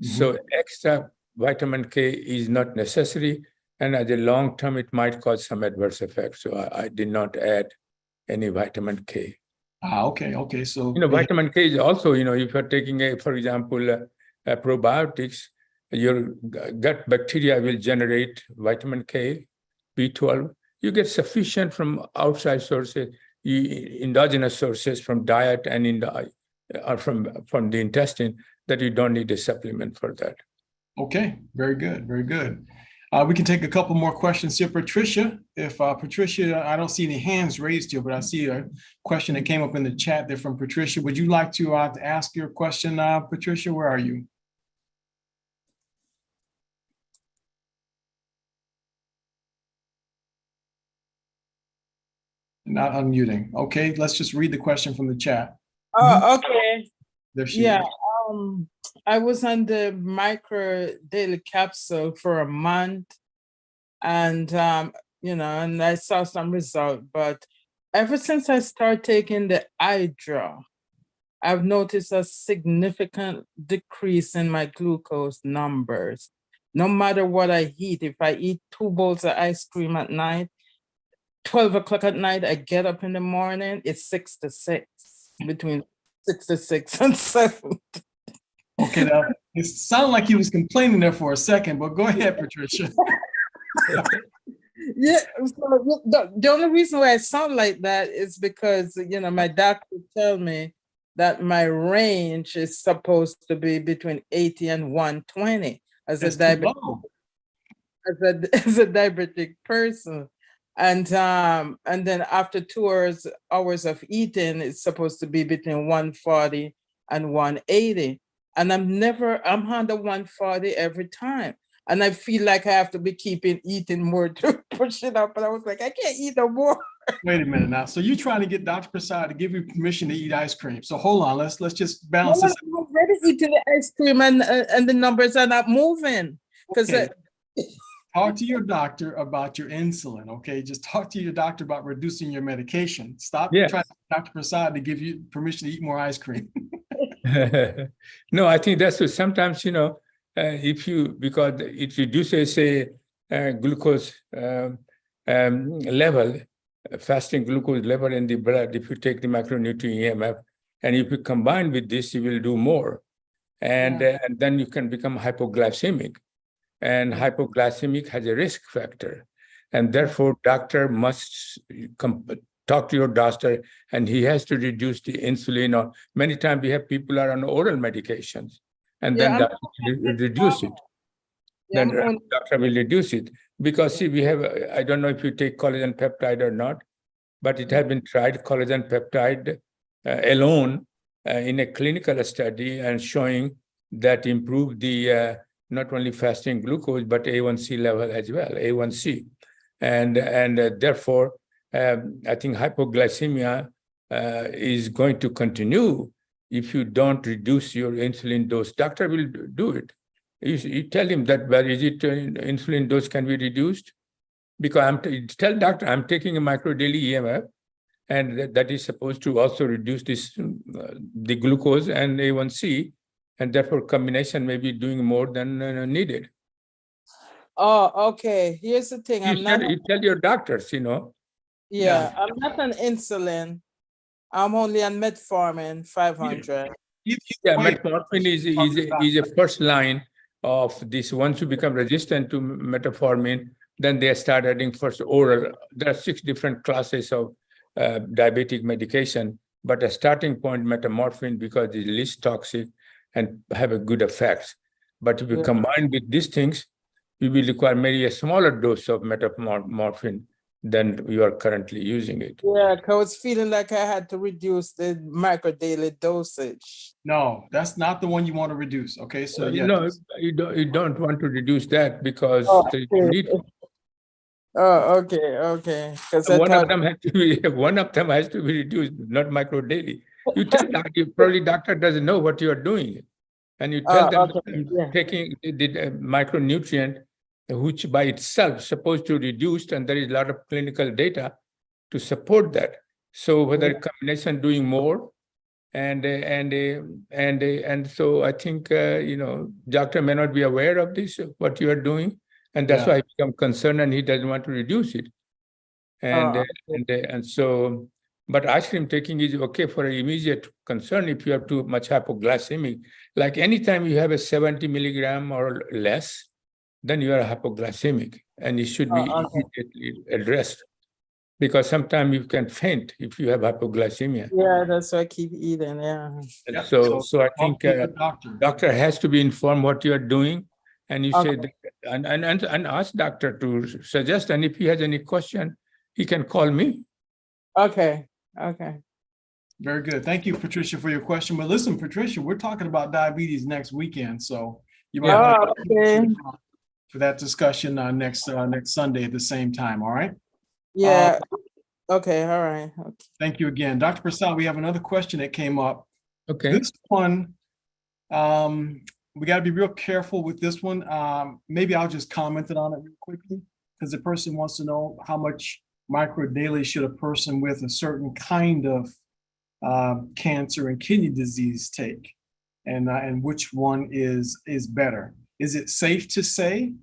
So extra vitamin K is not necessary. And as a long term, it might cause some adverse effects. So I did not add any vitamin K. Okay. So Vitamin K is also, if you're taking, for example, probiotics, your gut bacteria will generate vitamin K, B12. You get sufficient from outside sources, endogenous sources from diet and from the intestine, that you don't need a supplement for that. Okay, very good, very good. We can take a couple more questions here. Patricia, if Patricia, I don't see any hands raised here, but I see a question that came up in the chat there from Patricia. Would you like to ask your question, Patricia? Where are you? Not unmuting. Okay, let's just read the question from the chat. Oh, okay. There she Yeah. is. I was on the micro daily capsule for a month, and and I saw some result, but ever since I started taking the eye draw, I've noticed a significant decrease in my glucose numbers. No matter what I eat, if I eat 2 bowls of ice cream at night, 12 o'clock at night, I get up in the morning, it's 6 to 6, between 6 to 6 and 7. Okay, now it sounded like he was complaining there for a second, but go ahead, Patricia. Yeah, so the only reason why I sound like that is because, my doctor tell me that my range is supposed to be between 80 and 120 as a diabetic, as a diabetic person. And then after 2 hours of eating, it's supposed to be between 140 and 180. And I'm under 140 every time. And I feel like I have to be eating more to push it up. And I was like, I can't eat no more. Wait a minute now. So you're trying to get Dr. Prasad to give you permission to eat ice cream. So hold on, let's just balance this. I'm already eating the ice cream and the numbers are not moving. Because talk to your doctor about your insulin, okay? Just talk to your doctor about reducing your medication. Stop trying to get Dr. Prasad to give you permission to eat more ice cream. No, I think that's what sometimes, because it reduces a glucose level, fasting glucose level in the blood, if you take the micronutrient EMF, and if you combine with this, you will do more. And then you can become hypoglycemic. And hypoglycemic has a risk factor. And therefore, doctor must talk to your doctor, and he has to reduce the insulin. Or many times we have people are on oral medications, and then doctor will reduce it. Then doctor will reduce it. Because see, we have, I don't know if you take collagen peptide or not, but it has been tried, collagen peptide alone in a clinical study, and showing that improved the not only fasting glucose, but A1C level as well, A1C. And therefore, I think hypoglycemia is going to continue if you don't reduce your insulin dose. Doctor will do it. You tell him that, where is it, insulin dose can be reduced? Because tell doctor, I'm taking a micro daily EMF, and that is supposed to also reduce this, the glucose and A1C, and therefore combination may be doing more than needed. Oh, okay. Here's the thing. You tell your doctors, Yeah, I'm not on insulin. I'm only on metformin 500. Yeah, metformin is a first line of this. Once you become resistant to metformin, then they start adding first oral. There are 6 different classes of diabetic medication, but a starting point, metformin, because it's least toxic and have a good effects. But if you combine with these things, you will require maybe a smaller dose of metformin than you are currently using it. Yeah, 'cause I was feeling like I had to reduce the micro daily dosage. No, that's not the one you want to reduce. Okay, so yeah, No, you don't want to reduce that because Oh, you okay. need Oh, okay. Because I one of thought, them has to be one of them has to be reduced, not micro daily. You tell doctor, probably doctor doesn't know what you are doing, and you tell them okay, I'm yeah. taking the micronutrient, which by itself supposed to reduce, and there is a lot of clinical data to support that. So whether combination doing more, and so I think doctor may not be aware of this what you are doing, and that's Yeah. why I become concerned, and he doesn't want to reduce it. And so, but ice cream taking is okay for an immediate concern if you have too much hypoglycemic. Like anytime you have a 70 milligram or less, then you are hypoglycemic, and it should be okay. immediately addressed. Because sometimes you can faint if you have hypoglycemia. Yeah, that's why I keep eating. Yeah. And Yeah, so I talk think to the doctor. doctor has to be informed what you are doing, and you say Okay. that, and ask doctor to suggest. And if he has any question, he can call me. Okay. Very good. Thank you, Patricia, for your question. But listen, Patricia, we're talking about diabetes next weekend, so you might want to Okay. for that discussion next Sunday at the same time. All right. Yeah. Okay. All right. Okay. Thank you again, Dr. Prasad. We have another question that came up. Okay. This one, we got to be real careful with this one. Maybe I'll just comment on it real quickly because the person wants to know how much micro daily should a person with a certain kind of cancer and kidney disease take, and which one is better. Is it safe to say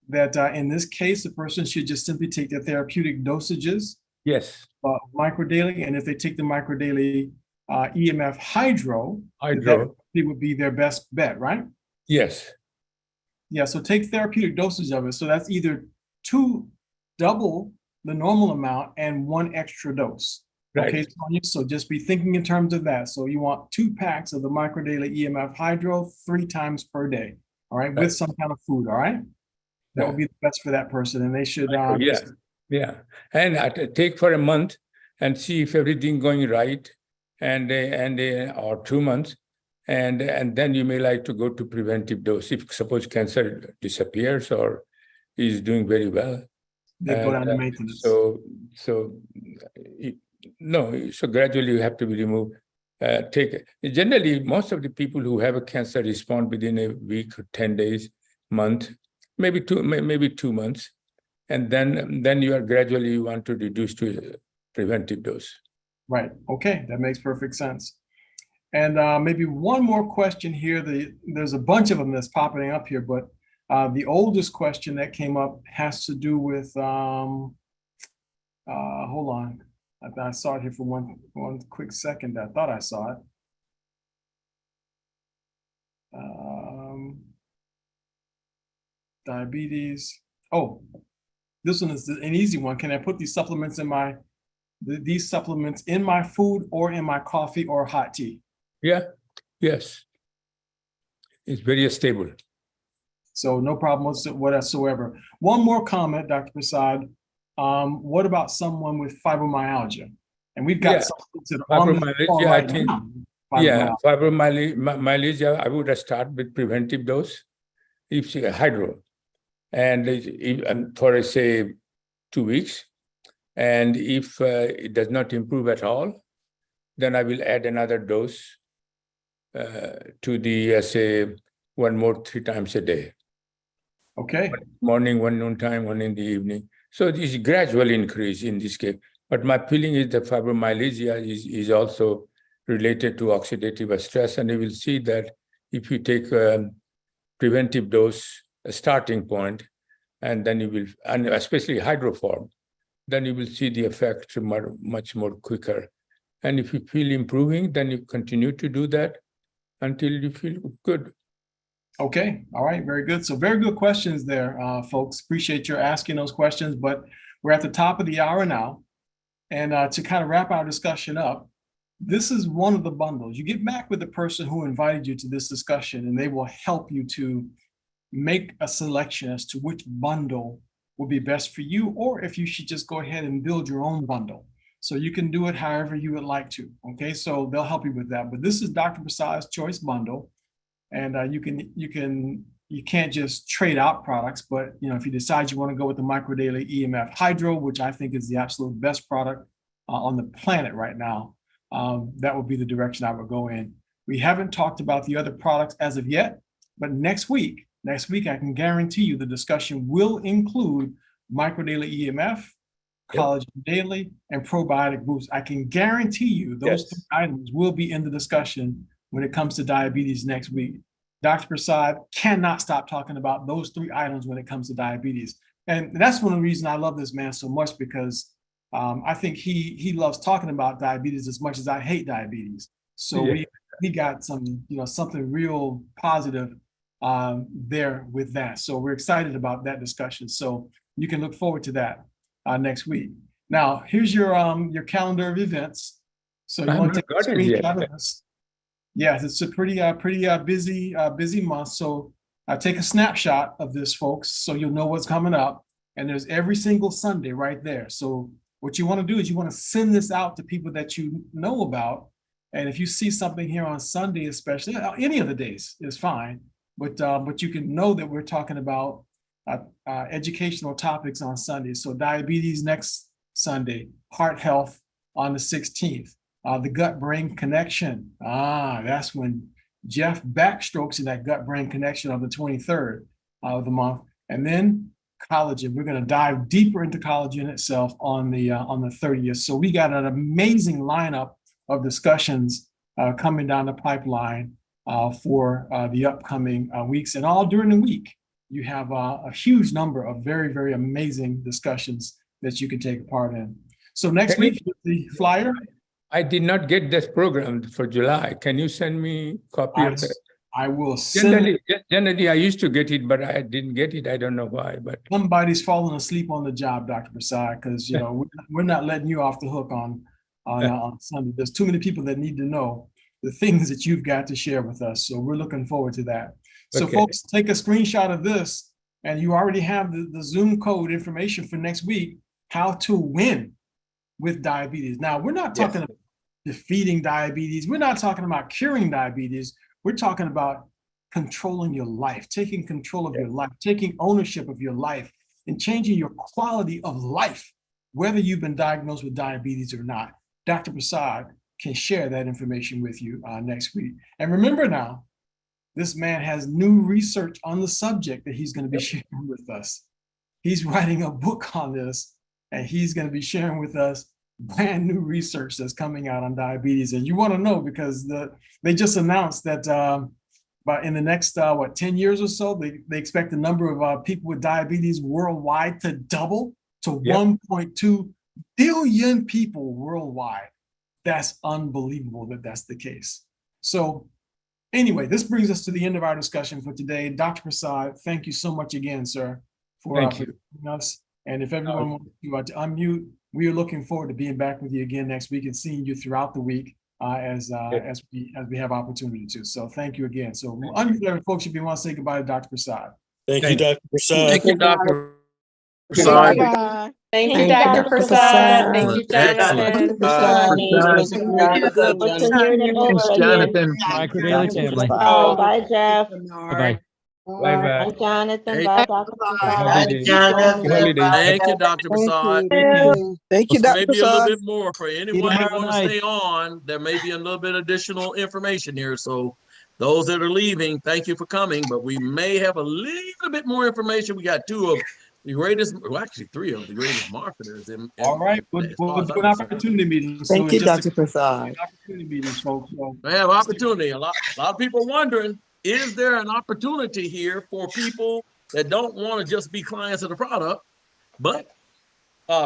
that in this case, the person should just simply take the therapeutic dosages, Yes. micro daily, and if they take the micro daily EMF hydro, Hydro. it would be their best bet, right? Yes. Yeah, so take therapeutic dosage of it. So that's either double the normal amount and one extra dose. Right. Okay, Sonia, so just be thinking in terms of that. So you want 2 packs of the micro daily EMF hydro 3 times per day, all right, with some kind of food, all right? That would be the best for that person, and they should Yeah. And I take for a month and see if everything going right, and or 2 months, and then you may like to go to preventive dose if suppose cancer disappears or is doing very well. they go down to maintenance. So gradually you have to be removed. Generally, most of the people who have a cancer respond within a week or 10 days, month, maybe 2 months, and then you are gradually you want to reduce to a preventive dose. Right. Okay, that makes perfect sense. And maybe one more question here. There's a bunch of them that's popping up here, but the oldest question that came up has to do with, hold on. I saw it here for one quick second. I thought I saw it. Diabetes. Oh, this one is an easy one. Can I put these supplements in my food or in my coffee or hot tea? Yeah. Yes. It's very stable. So no problem whatsoever. One more comment, Dr. Prasad. What about someone with fibromyalgia? And we've got something on the call right now. Fibromyalgia, I would start with preventive dose, if hydro, and for say 2 weeks. And if it does not improve at all, then I will add another dose to the say 3 times a day. Okay. One morning, one noontime, one in the evening. So this is gradual increase in this case. But my feeling is that fibromyalgia is also related to oxidative stress, and you will see that if you take a preventive dose, a starting point, and then you will, and especially hydroform, then you will see the effect much more quicker. And if you feel improving, then you continue to do that until you feel good. Okay. All right. Very good. So very good questions there, folks. Appreciate your asking those questions, but we're at the top of the hour now. And to kind of wrap our discussion up, this is one of the bundles. You get back with the person who invited you to this discussion, and they will help you to make a selection as to which bundle will be best for you, or if you should just go ahead and build your own bundle. So you can do it however you would like to. Okay, so they'll help you with that. But this is Dr. Prasad's Choice Bundle, and you can't just trade out products. But if you decide you want to go with the Micro Daily EMF Hydro, which I think is the absolute best product on the planet right now, that would be the direction I would go in. We haven't talked about the other products as of yet, but next week I can guarantee you the discussion will include Micro Daily EMF, Collagen Daily, and Probiotic Boost. I can guarantee you those three items will be in the discussion when it comes to diabetes next week. Dr. Prasad cannot stop talking about those three items when it comes to diabetes. And that's one of the reasons I love this man so much, because I think he loves talking about diabetes as much as I hate diabetes. So we got something real positive there with that. So we're excited about that discussion. So you can look forward to that next week. Now, here's your calendar of events. So you want to take a screenshot of this. Yes, it's a pretty busy month. So take a snapshot of this, folks, so you'll know what's coming up. And there's every single Sunday right there. So what you want to do is you want to send this out to people that you know about. And if you see something here on Sunday, especially, any of the days is fine. But you can know that we're talking about educational topics on Sunday. So diabetes next Sunday, heart health on the 16th, the gut-brain connection. That's when Jeff backstrokes in that gut-brain connection on the 23rd of the month. And then collagen. We're going to dive deeper into collagen itself on the 30th. So we got an amazing lineup of discussions coming down the pipeline for the upcoming weeks, and all during the week. You have a huge number of very, very amazing discussions that you can take part in. So next week, the flyer. I did not get this program for July. Can you send me a copy of it? I will send Generally, I used to get it, but I didn't get it. I don't know why. But somebody's falling asleep on the job, Dr. Prasad, because we're not letting you off the hook on Sunday. There's too many people that need to know the things that you've got to share with us. So we're looking forward to that. So folks, take a screenshot of this, and you already have the Zoom code information for next week, how to win with diabetes. Now, we're not talking about defeating diabetes. We're not talking about curing diabetes. We're talking about controlling your life, taking control of your life, taking ownership of your life, and changing your quality of life, whether you've been diagnosed with diabetes or not. Dr. Prasad can share that information with you next week. And remember now, this man has new research on the subject that he's going to be sharing with us. He's writing a book on this, and he's going to be sharing with us brand new research that's coming out on diabetes. And you want to know, because they just announced that but in the next 10 years or so, they expect the number of people with diabetes worldwide to double to 1.2 billion people worldwide. That's unbelievable that that's the case. So anyway, this brings us to the end of our discussion for today. Dr. Prasad, thank you so much again, sir, for joining us. And if everyone wants to unmute, we are looking forward to being back with you again next week and seeing you throughout the week as we have opportunity to. So thank you again. So unmute, folks, if you want to say goodbye to Dr. Prasad. Thank you, Dr. Prasad. Thank you, Dr. Prasad. Thank you, Dr. Prasad. Thank you, Excellent. Jonathan. Micro Daily family. Bye, Jeff. Bye-bye. bye-bye. Bye, Jonathan. Hey, Bye, Dr. Prasad. Holiday. Thank you, Dr. Prasad. Thank you, Dr. Maybe a little Prasad. bit more for anyone that want to Bye. stay on. There may be a little bit additional information here. So those that are leaving, thank you for coming. But we may have a little bit more information. We got two of the greatest, well, actually three of the greatest marketers. All right, we'll do an opportunity meeting. Thank you, Dr. Prasad. Opportunity meetings, folks. So, We have opportunity. A lot of people wondering, is there an opportunity here for people that don't want to just be clients of the product, but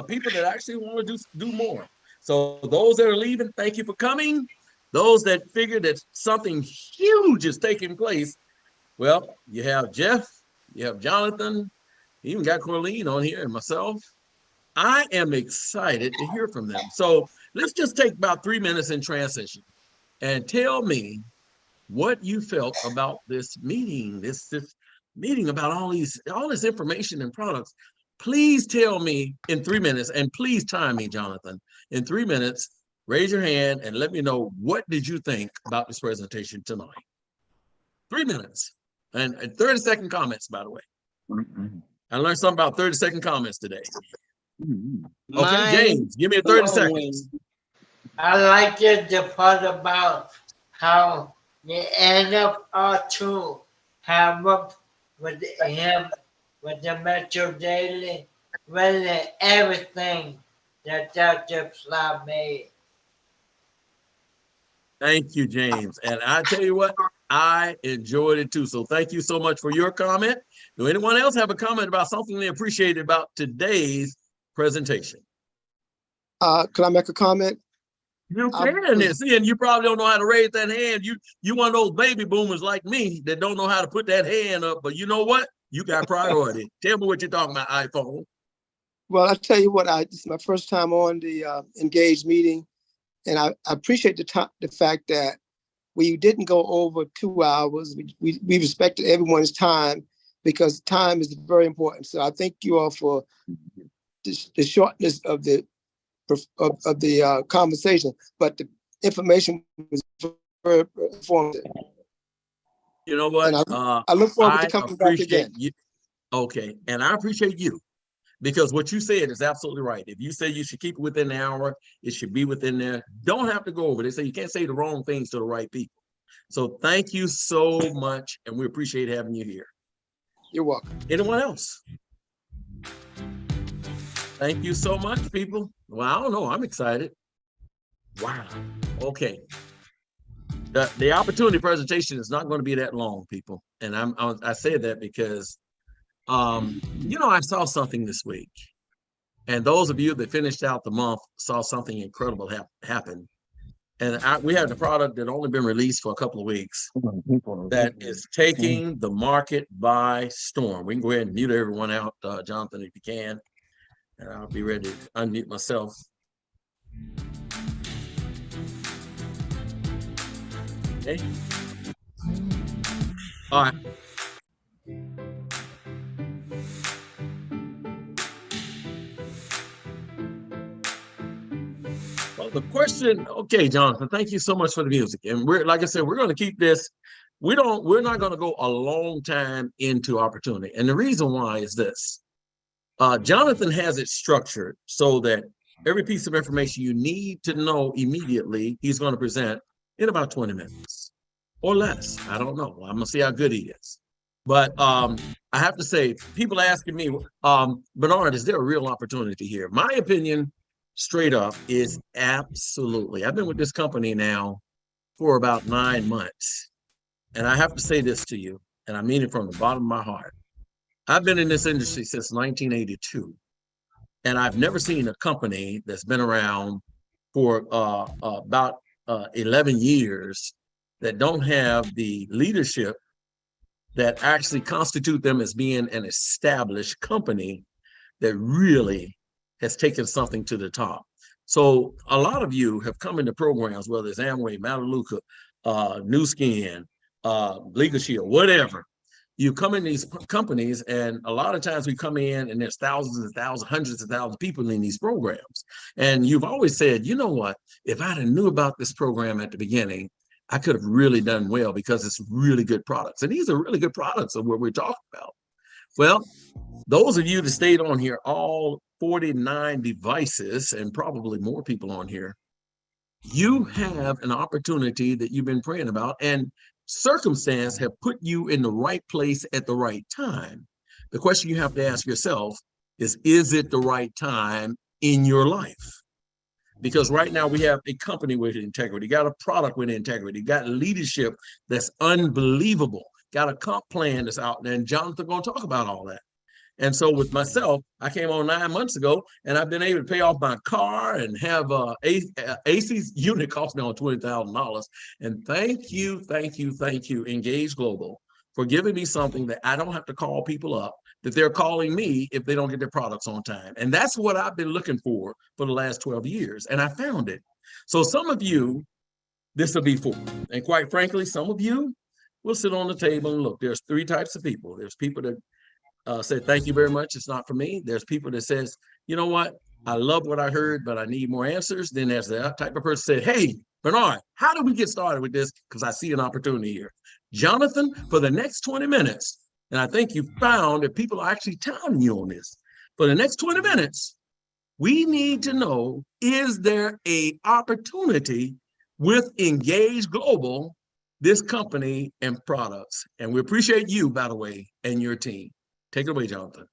people that actually want to do more? So those that are leaving, thank you for coming. Those that figure that something huge is taking place, well, you have Jeff, you have Jonathan, you even got Corleen on here and myself. I am excited to hear from them. So let's just take about 3 minutes in transition and tell me what you felt about this meeting, this meeting about all this information and products. please tell me in 3 minutes, and please time me, Jonathan, in 3 minutes, raise your hand and let me know, what did you think about this presentation tonight? 3 minutes and 30-second comments, by the way. I learned something about 30-second comments today. Okay, James, give me a 30 seconds. I like it, the part about how the NFR2 have up with him, with the Metro Daily, really everything that Dr. Prasad made. Thank you, James. And I tell you what, I enjoyed it too. So thank you so much for your comment. Do anyone else have a comment about something they appreciated about today's presentation? Could I make a comment? You can. And you probably don't know how to raise that hand. You one of those baby boomers like me that don't know how to put that hand up. But you know what? You got priority. Tell me what you're talking about, iPhone. Well, I tell you what, this is my first time on the Engaged meeting, and I appreciate the fact that we didn't go over 2 hours. We respected everyone's time, because time is very important. So I thank you all for the shortness of the conversation, but the information was very informative. You know what? And I look forward to coming back again. You. Okay, and I appreciate you, because what you said is absolutely right. If you say you should keep it within an hour, it should be within there. Don't have to go over. They say you can't say the wrong things to the right people. So thank you so much, and we appreciate having you here. You're welcome. Anyone else? Thank you so much, people. Well, I don't know. I'm excited. Wow. Okay. The opportunity presentation is not going to be that long, people. And I said that because, I saw something this week. And those of you that finished out the month saw something incredible happen. And we have the product that only been released for a couple of weeks that is taking the market by storm. We can go ahead and mute everyone out, Jonathan, if you can. And I'll be ready to unmute myself. Okay. All right. Well, the question, okay, Jonathan, thank you so much for the music. And we're, like I said, we're going to keep this. We're not going to go a long time into opportunity. And the reason why is this. Jonathan has it structured so that every piece of information you need to know immediately, he's going to present in about 20 minutes or less. I don't know. I'm going to see how good he is. But I have to say, people asking me, Bernard, is there a real opportunity here? My opinion, straight up, is absolutely. I've been with this company now for about 9 months. And I have to say this to you, and I mean it from the bottom of my heart. I've been in this industry since 1982, and I've never seen a company that's been around for about 11 years that don't have the leadership that actually constitute them as being an established company that really has taken something to the top. So a lot of you have come into programs, whether it's Amway, Mataluca, New Skin, Legal Shield, whatever. You come in these companies, and a lot of times we come in and there's thousands and thousands, hundreds of thousands of people in these programs. And you've always said, you know what, if I'd have knew about this program at the beginning, I could have really done well, because it's really good products. And these are really good products of what we're talking about. Well, those of you that stayed on here, all 49 devices, and probably more people on here, you have an opportunity that you've been praying about. And circumstance have put you in the right place at the right time. The question you have to ask yourself is it the right time in your life? Because right now we have a company with integrity, got a product with integrity, got leadership that's unbelievable, got a comp plan that's out there, and Jonathan going to talk about all that. And so with myself, I came on 9 months ago, and I've been able to pay off my car and have AC's unit cost me on $20,000. And thank you, Engage Global, for giving me something that I don't have to call people up, that they're calling me if they don't get their products on time. And that's what I've been looking for the last 12 years, and I found it. So some of you, this will be for, and quite frankly, some of you will sit on the table and look. There's 3 types of people. There's people that said, thank you very much. It's not for me. There's people that says, you know what? I love what I heard, but I need more answers. Then there's that type of person said, hey, Bernard, how do we get started with this? Because I see an opportunity here. Jonathan, for the next 20 minutes, and I think you found that people are actually telling you on this. For the next 20 minutes, we need to know, is there a opportunity with Engage Global, this company and products? And we appreciate you, by the way, and your team. Take it away, Jonathan.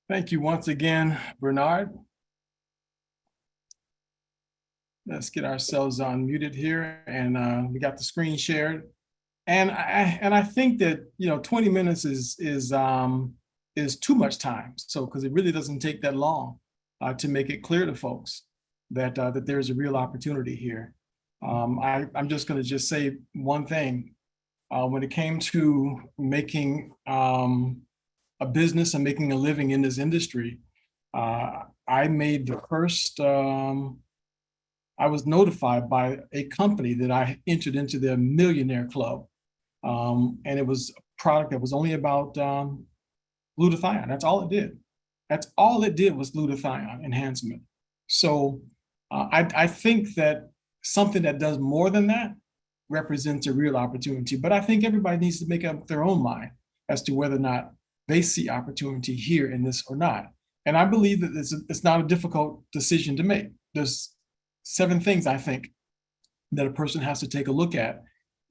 Thank you once again, Bernard. Let's get ourselves unmuted here, and we got the screen shared. And I think that 20 minutes is too much time. So because it really doesn't take that long to make it clear to folks that that there's a real opportunity here. I'm just going to just say one thing. When it came to making a business and making a living in this industry, I made the first, I was notified by a company that I entered into their millionaire club. And it was a product that was only about glutathione. That's all it did. That's all it did was glutathione enhancement. So I think that something that does more than that represents a real opportunity. But I think everybody needs to make up their own mind as to whether or not they see opportunity here in this or not. And I believe that it's not a difficult decision to make. There's 7 things I think that a person has to take a look at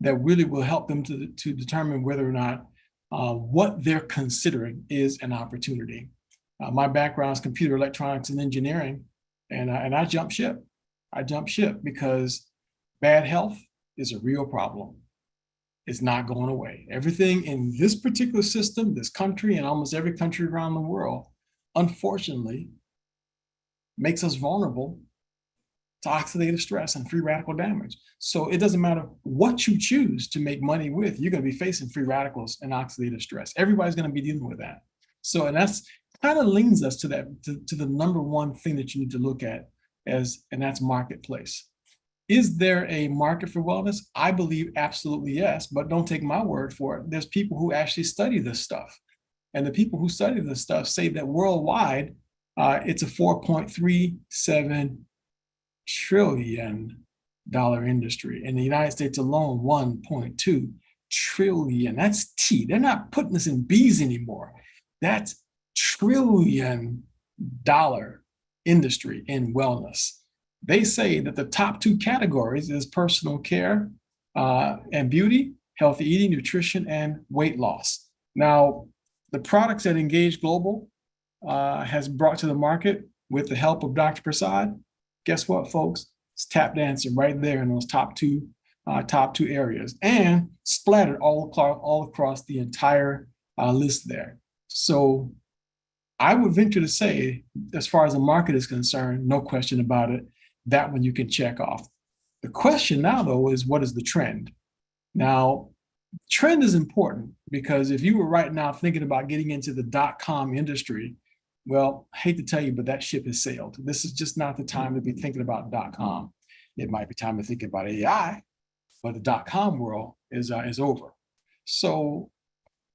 that really will help them to determine whether or not what they're considering is an opportunity. My background is computer electronics and engineering, and I jumped ship. I jumped ship because bad health is a real problem. It's not going away. Everything in this particular system, this country, and almost every country around the world, unfortunately, makes us vulnerable to oxidative stress and free radical damage. So it doesn't matter what you choose to make money with, you're going to be facing free radicals and oxidative stress. Everybody's going to be dealing with that. So, and that's kind of leads us to that, to the number one thing that you need to look at and that's marketplace. Is there a market for wellness? I believe absolutely yes, but don't take my word for it. There's people who actually study this stuff. And the people who study this stuff say that worldwide, it's a $4.37 trillion industry. In the United States alone, 1.2 trillion. That's T. They're not putting this in B's anymore. That's $trillion industry in wellness. They say that the top 2 categories is personal care and beauty, healthy eating, nutrition, and weight loss. Now, the products that Engage Global has brought to the market with the help of Dr. Prasad, guess what, folks? It's tap dancing right there in those top two areas, and splattered all across the entire list there. So I would venture to say, as far as the market is concerned, no question about it, that one you can check off. The question now, though, is what is the trend? Now, trend is important because if you were right now thinking about getting into the .com industry, well, I hate to tell you, but that ship has sailed. This is just not the time to be thinking about .com. It might be time to think about AI, but the .com world is over. So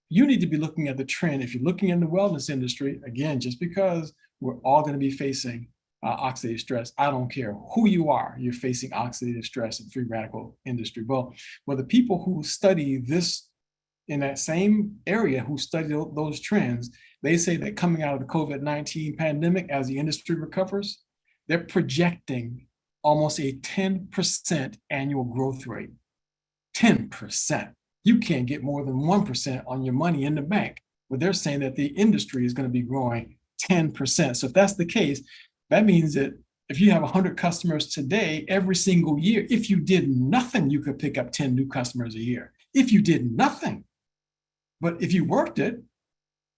you need to be looking at the trend. If you're looking in the wellness industry, again, just because we're all going to be facing oxidative stress, I don't care who you are, you're facing oxidative stress in free radical industry. Well, the people who study this in that same area, who study those trends, they say that coming out of the COVID-19 pandemic, as the industry recovers, they're projecting almost a 10% annual growth rate. 10%. You can't get more than 1% on your money in the bank, but they're saying that the industry is going to be growing 10%. So if that's the case, that means that if you have 100 customers today, every single year, if you did nothing, you could pick up 10 new customers a year. If you did nothing. But if you worked it,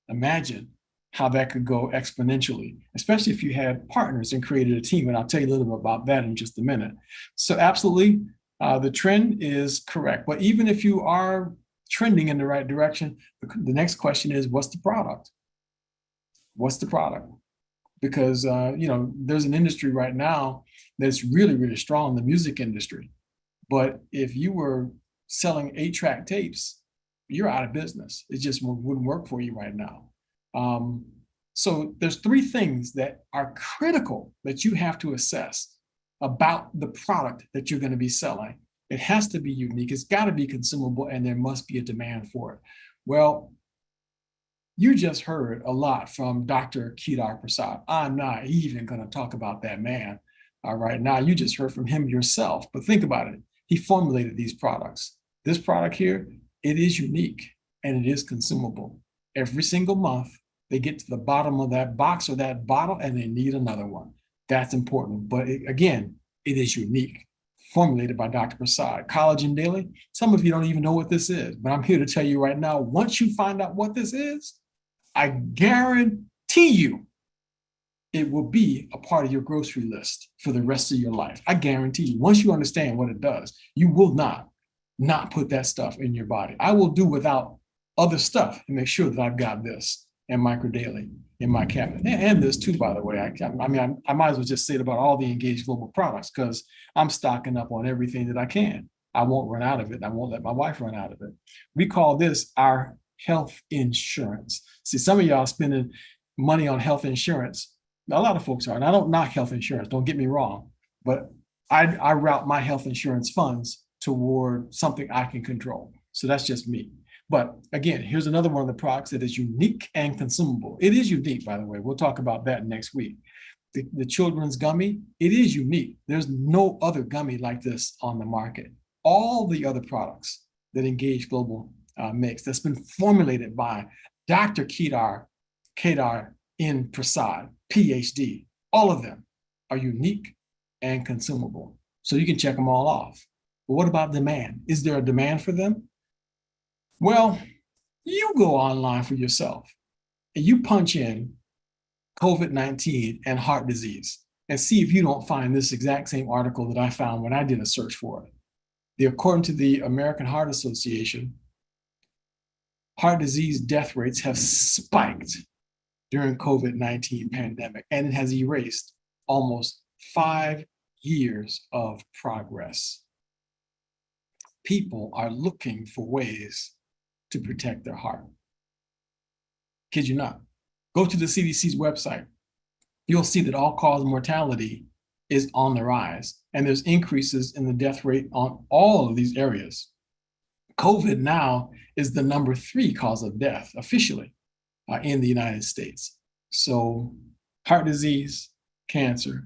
imagine how that could go exponentially, especially if you had partners and created a team. And I'll tell you a little bit about that in just a minute. So absolutely, the trend is correct. But even if you are trending in the right direction, the next question is, what's the product? What's the product? Because there's an industry right now that's really, really strong, the music industry. But if you were selling 8-track tapes you're out of business. It just wouldn't work for you right now. So there's three things that are critical that you have to assess about the product that you're going to be selling. It has to be unique. It's got to be consumable, and there must be a demand for it. Well, you just heard a lot from Dr. Kedar Prasad. I'm not even going to talk about that man right now. You just heard from him yourself. But think about it. He formulated these products. This product here, it is unique and it is consumable. Every single month, they get to the bottom of that box or that bottle and they need another one. That's important. But again, it is unique. Formulated by Dr. Prasad. Collagen Daily, some of you don't even know what this is, but I'm here to tell you right now, once you find out what this is, I guarantee you it will be a part of your grocery list for the rest of your life. I guarantee you, once you understand what it does, you will not put that stuff in your body. I will do without other stuff and make sure that I've got this and Micro Daily in my cabinet. And this too, by the way. I might as well just say it about all the Engaged Global products because I'm stocking up on everything that I can. I won't run out of it. I won't let my wife run out of it. We call this our health insurance. See, some of y'all spending money on health insurance. A lot of folks are, and I don't knock health insurance, don't get me wrong, but I route my health insurance funds toward something I can control. So that's just me. But again, here's another one of the products that is unique and consumable. It is unique, by the way. We'll talk about that next week. The children's gummy, it is unique. There's no other gummy like this on the market. All the other products that Engage Global makes, that's been formulated by Dr. Kedar N. Prasad, PhD, all of them are unique and consumable. So you can check them all off. But what about demand? Is there a demand for them? Well, you go online for yourself and you punch in COVID-19 and heart disease and see if you don't find this exact same article that I found when I did a search for it. According to the American Heart Association, heart disease death rates have spiked during COVID-19 pandemic, and it has erased almost 5 years of progress. People are looking for ways to protect their heart. Kid you not. Go to the CDC's website. You'll see that all-cause mortality is on the rise, and there's increases in the death rate on all of these areas. COVID now is the number 3 cause of death officially in the United States. So heart disease, cancer,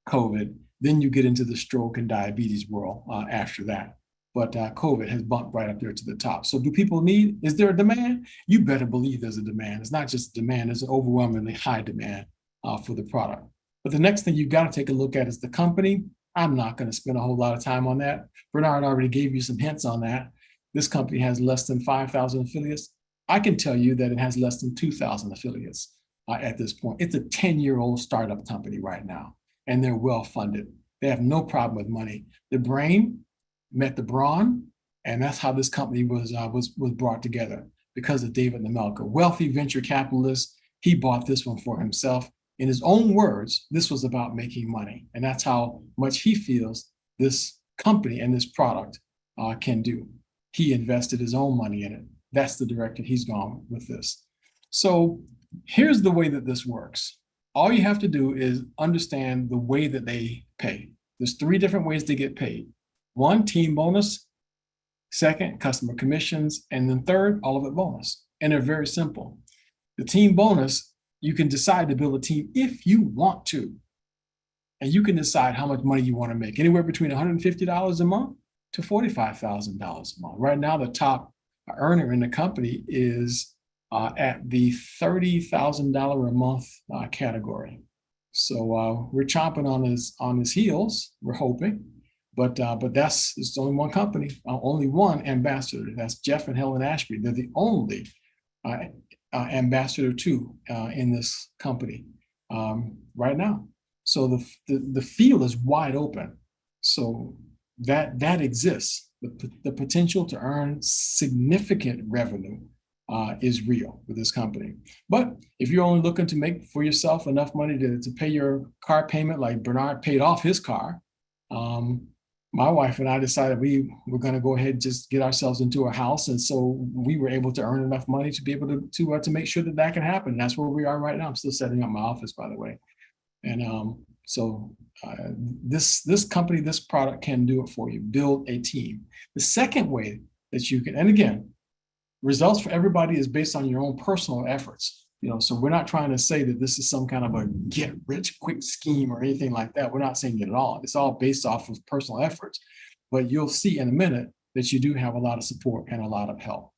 COVID, then you get into the stroke and diabetes world after that. But COVID has bumped right up there to the top. So do people need, is there a demand? You better believe there's a demand. It's not just a demand, there's an overwhelmingly high demand for the product. But the next thing you've got to take a look at is the company. I'm not going to spend a whole lot of time on that. Bernard already gave you some hints on that. This company has less than 5,000 affiliates. I can tell you that it has less than 2,000 affiliates at this point. It's a 10-year-old startup company right now, and they're well-funded. They have no problem with money. The brain met the brawn, and that's how this company was brought together because of David Nemelka, wealthy venture capitalist. He bought this one for himself. In his own words, this was about making money, and that's how much he feels this company and this product can do. He invested his own money in it. That's the direction he's gone with this. So here's the way that this works. All you have to do is understand the way that they pay. There's 3 different ways to get paid. 1, team bonus. 2nd, customer commissions. And then 3rd, all of it bonus. And they're very simple. The team bonus, you can decide to build a team if you want to. And you can decide how much money you want to make, anywhere between $150 a month to $45,000 a month. Right now, the top earner in the company is at the $30,000 a month category. So we're chomping on his heels, we're hoping. But it's only one company, only one ambassador. That's Jeff and Helen Ashby. They're the only ambassador too in this company right now. So the field is wide open. So that exists. The potential to earn significant revenue is real with this company. But if you're only looking to make for yourself enough money to pay your car payment, like Bernard paid off his car, my wife and I decided we were going to go ahead and just get ourselves into a house. And so we were able to earn enough money to be able to make sure that that can happen. That's where we are right now. I'm still setting up my office, by the way. And this company, this product can do it for you. Build a team. The second way that you can, and again, results for everybody is based on your own personal efforts. So we're not trying to say that this is some kind of a get rich quick scheme or anything like that. We're not saying it at all. It's all based off of personal efforts. But you'll see in a minute that you do have a lot of support and a lot of help.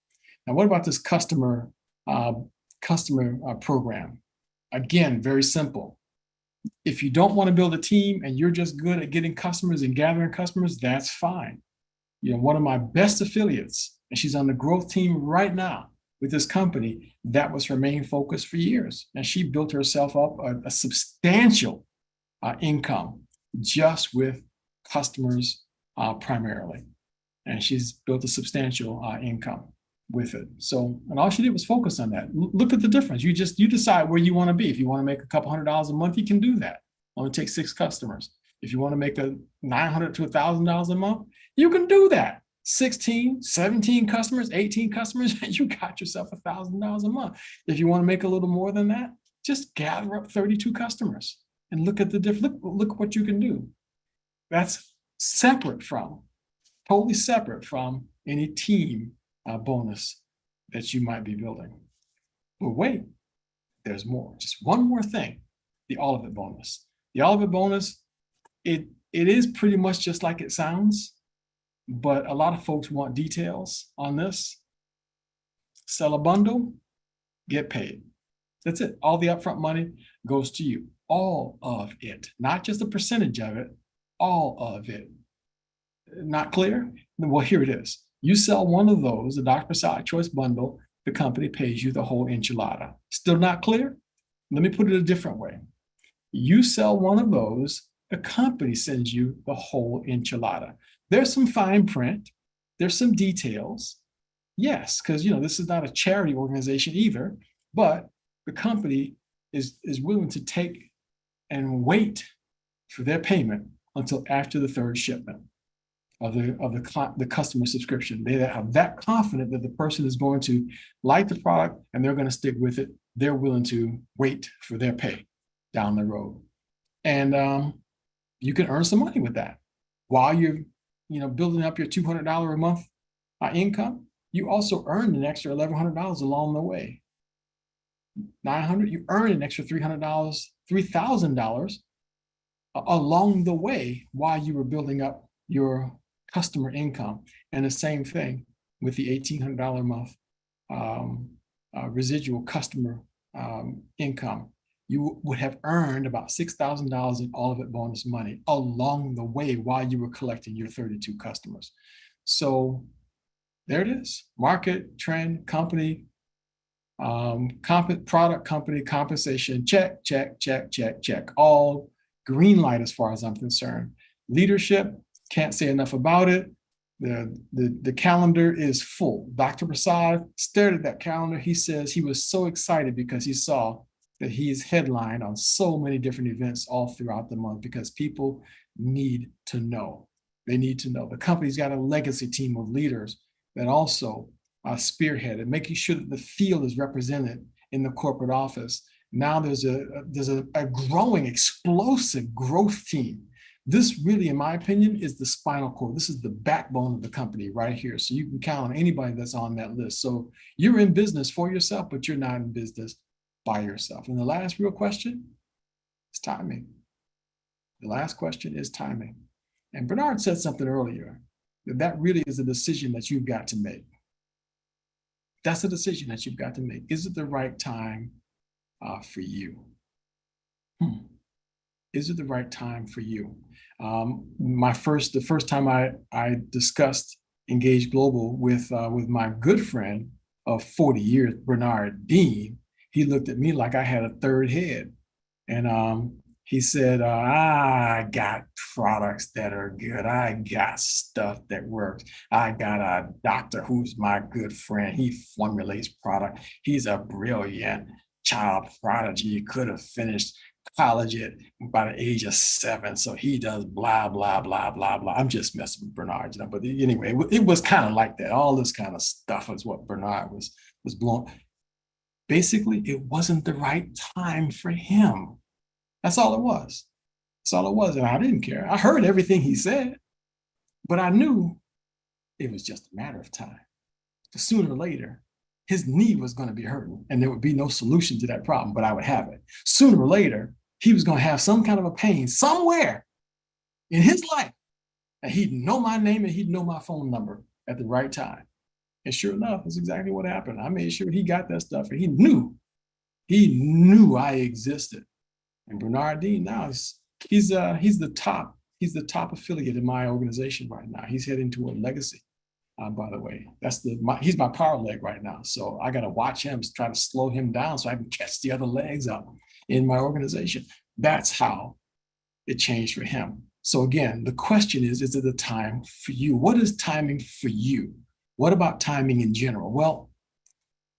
Now, what about this customer program? Again, very simple. If you don't want to build a team and you're just good at getting customers and gathering customers, that's fine. One of my best affiliates, and she's on the growth team right now with this company, that was her main focus for years. And she built herself up a substantial income just with customers primarily. And she's built a substantial income with it. So, and all she did was focus on that. Look at the difference. You decide where you want to be. If you want to make a couple $100 a month, you can do that. Only take 6 customers. If you want to make a $900 to $1,000 a month, you can do that. 16, 17 customers, 18 customers, you got yourself $1,000 a month. If you want to make a little more than that, just gather up 32 customers and look at the difference. Look what you can do. That's totally separate from any team bonus that you might be building. But wait, there's more. Just one more thing, the all of it bonus. The all of it bonus, it is pretty much just like it sounds, but a lot of folks want details on this. Sell a bundle, get paid. That's it. All the upfront money goes to you. All of it, not just a percentage of it, all of it. Not clear? Well, here it is. You sell one of those, the Dr. Prasad Choice Bundle, the company pays you the whole enchilada. Still not clear? Let me put it a different way. You sell one of those, the company sends you the whole enchilada. There's some fine print. There's some details. Yes, because this is not a charity organization either, but the company is willing to take and wait for their payment until after the 3rd shipment of the customer subscription. They have that confident that the person is going to like the product and they're going to stick with it. They're willing to wait for their pay down the road. And you can earn some money with that. While you're building up your $200 a month income, you also earn an extra $1,100 along the way. $900, you earn an extra $300, $3,000 along the way while you were building up your customer income. And the same thing with the $1,800 a month residual customer income. You would have earned about $6,000 in all of it bonus money along the way while you were collecting your 32 customers. So there it is. Market, trend, company, product, company, compensation, check, check, check, check, check. All green light as far as I'm concerned. Leadership, can't say enough about it. The calendar is full. Dr. Prasad stared at that calendar. He says he was so excited because he saw that he is headlined on so many different events all throughout the month because people need to know. They need to know. The company's got a legacy team of leaders that also spearhead it, making sure that the field is represented in the corporate office. Now there's a growing, explosive growth team. This really, in my opinion, is the spinal cord. This is the backbone of the company right here. So you can count on anybody that's on that list. So you're in business for yourself, but you're not in business by yourself. And the last real question is timing. The last question is timing. And Bernard said something earlier, that really is a decision that you've got to make. That's a decision that you've got to make. Is it the right time for you? Is it the right time for you? The first time I discussed Engage Global with my good friend of 40 years, Bernard Dean, he looked at me like I had a third head. And he said, I got products that are good. I got stuff that works. I got a doctor who's my good friend. He formulates product. He's a brilliant child prodigy. He could have finished college at by the age of 7. So he does blah, blah, blah, blah, blah. I'm just messing with Bernard, you know, but anyway, it was kind of like that. All this kind of stuff is what Bernard was blowing. Basically, it wasn't the right time for him. That's all it was. That's all it was. And I didn't care. I heard everything he said, but I knew it was just a matter of time. Sooner or later, his knee was going to be hurting and there would be no solution to that problem, but I would have it. Sooner or later, he was going to have some kind of a pain somewhere in his life, and he'd know my name and he'd know my phone number at the right time. And sure enough, that's exactly what happened. I made sure he got that stuff, and he knew I existed. And Bernard Dean now he's the top affiliate in my organization right now. He's heading to a legacy. By the way, he's my power leg right now. So I got to watch him, try to slow him down so I can catch the other legs up in my organization. That's how it changed for him. So again, the question is it the time for you? What is timing for you? What about timing in general? Well,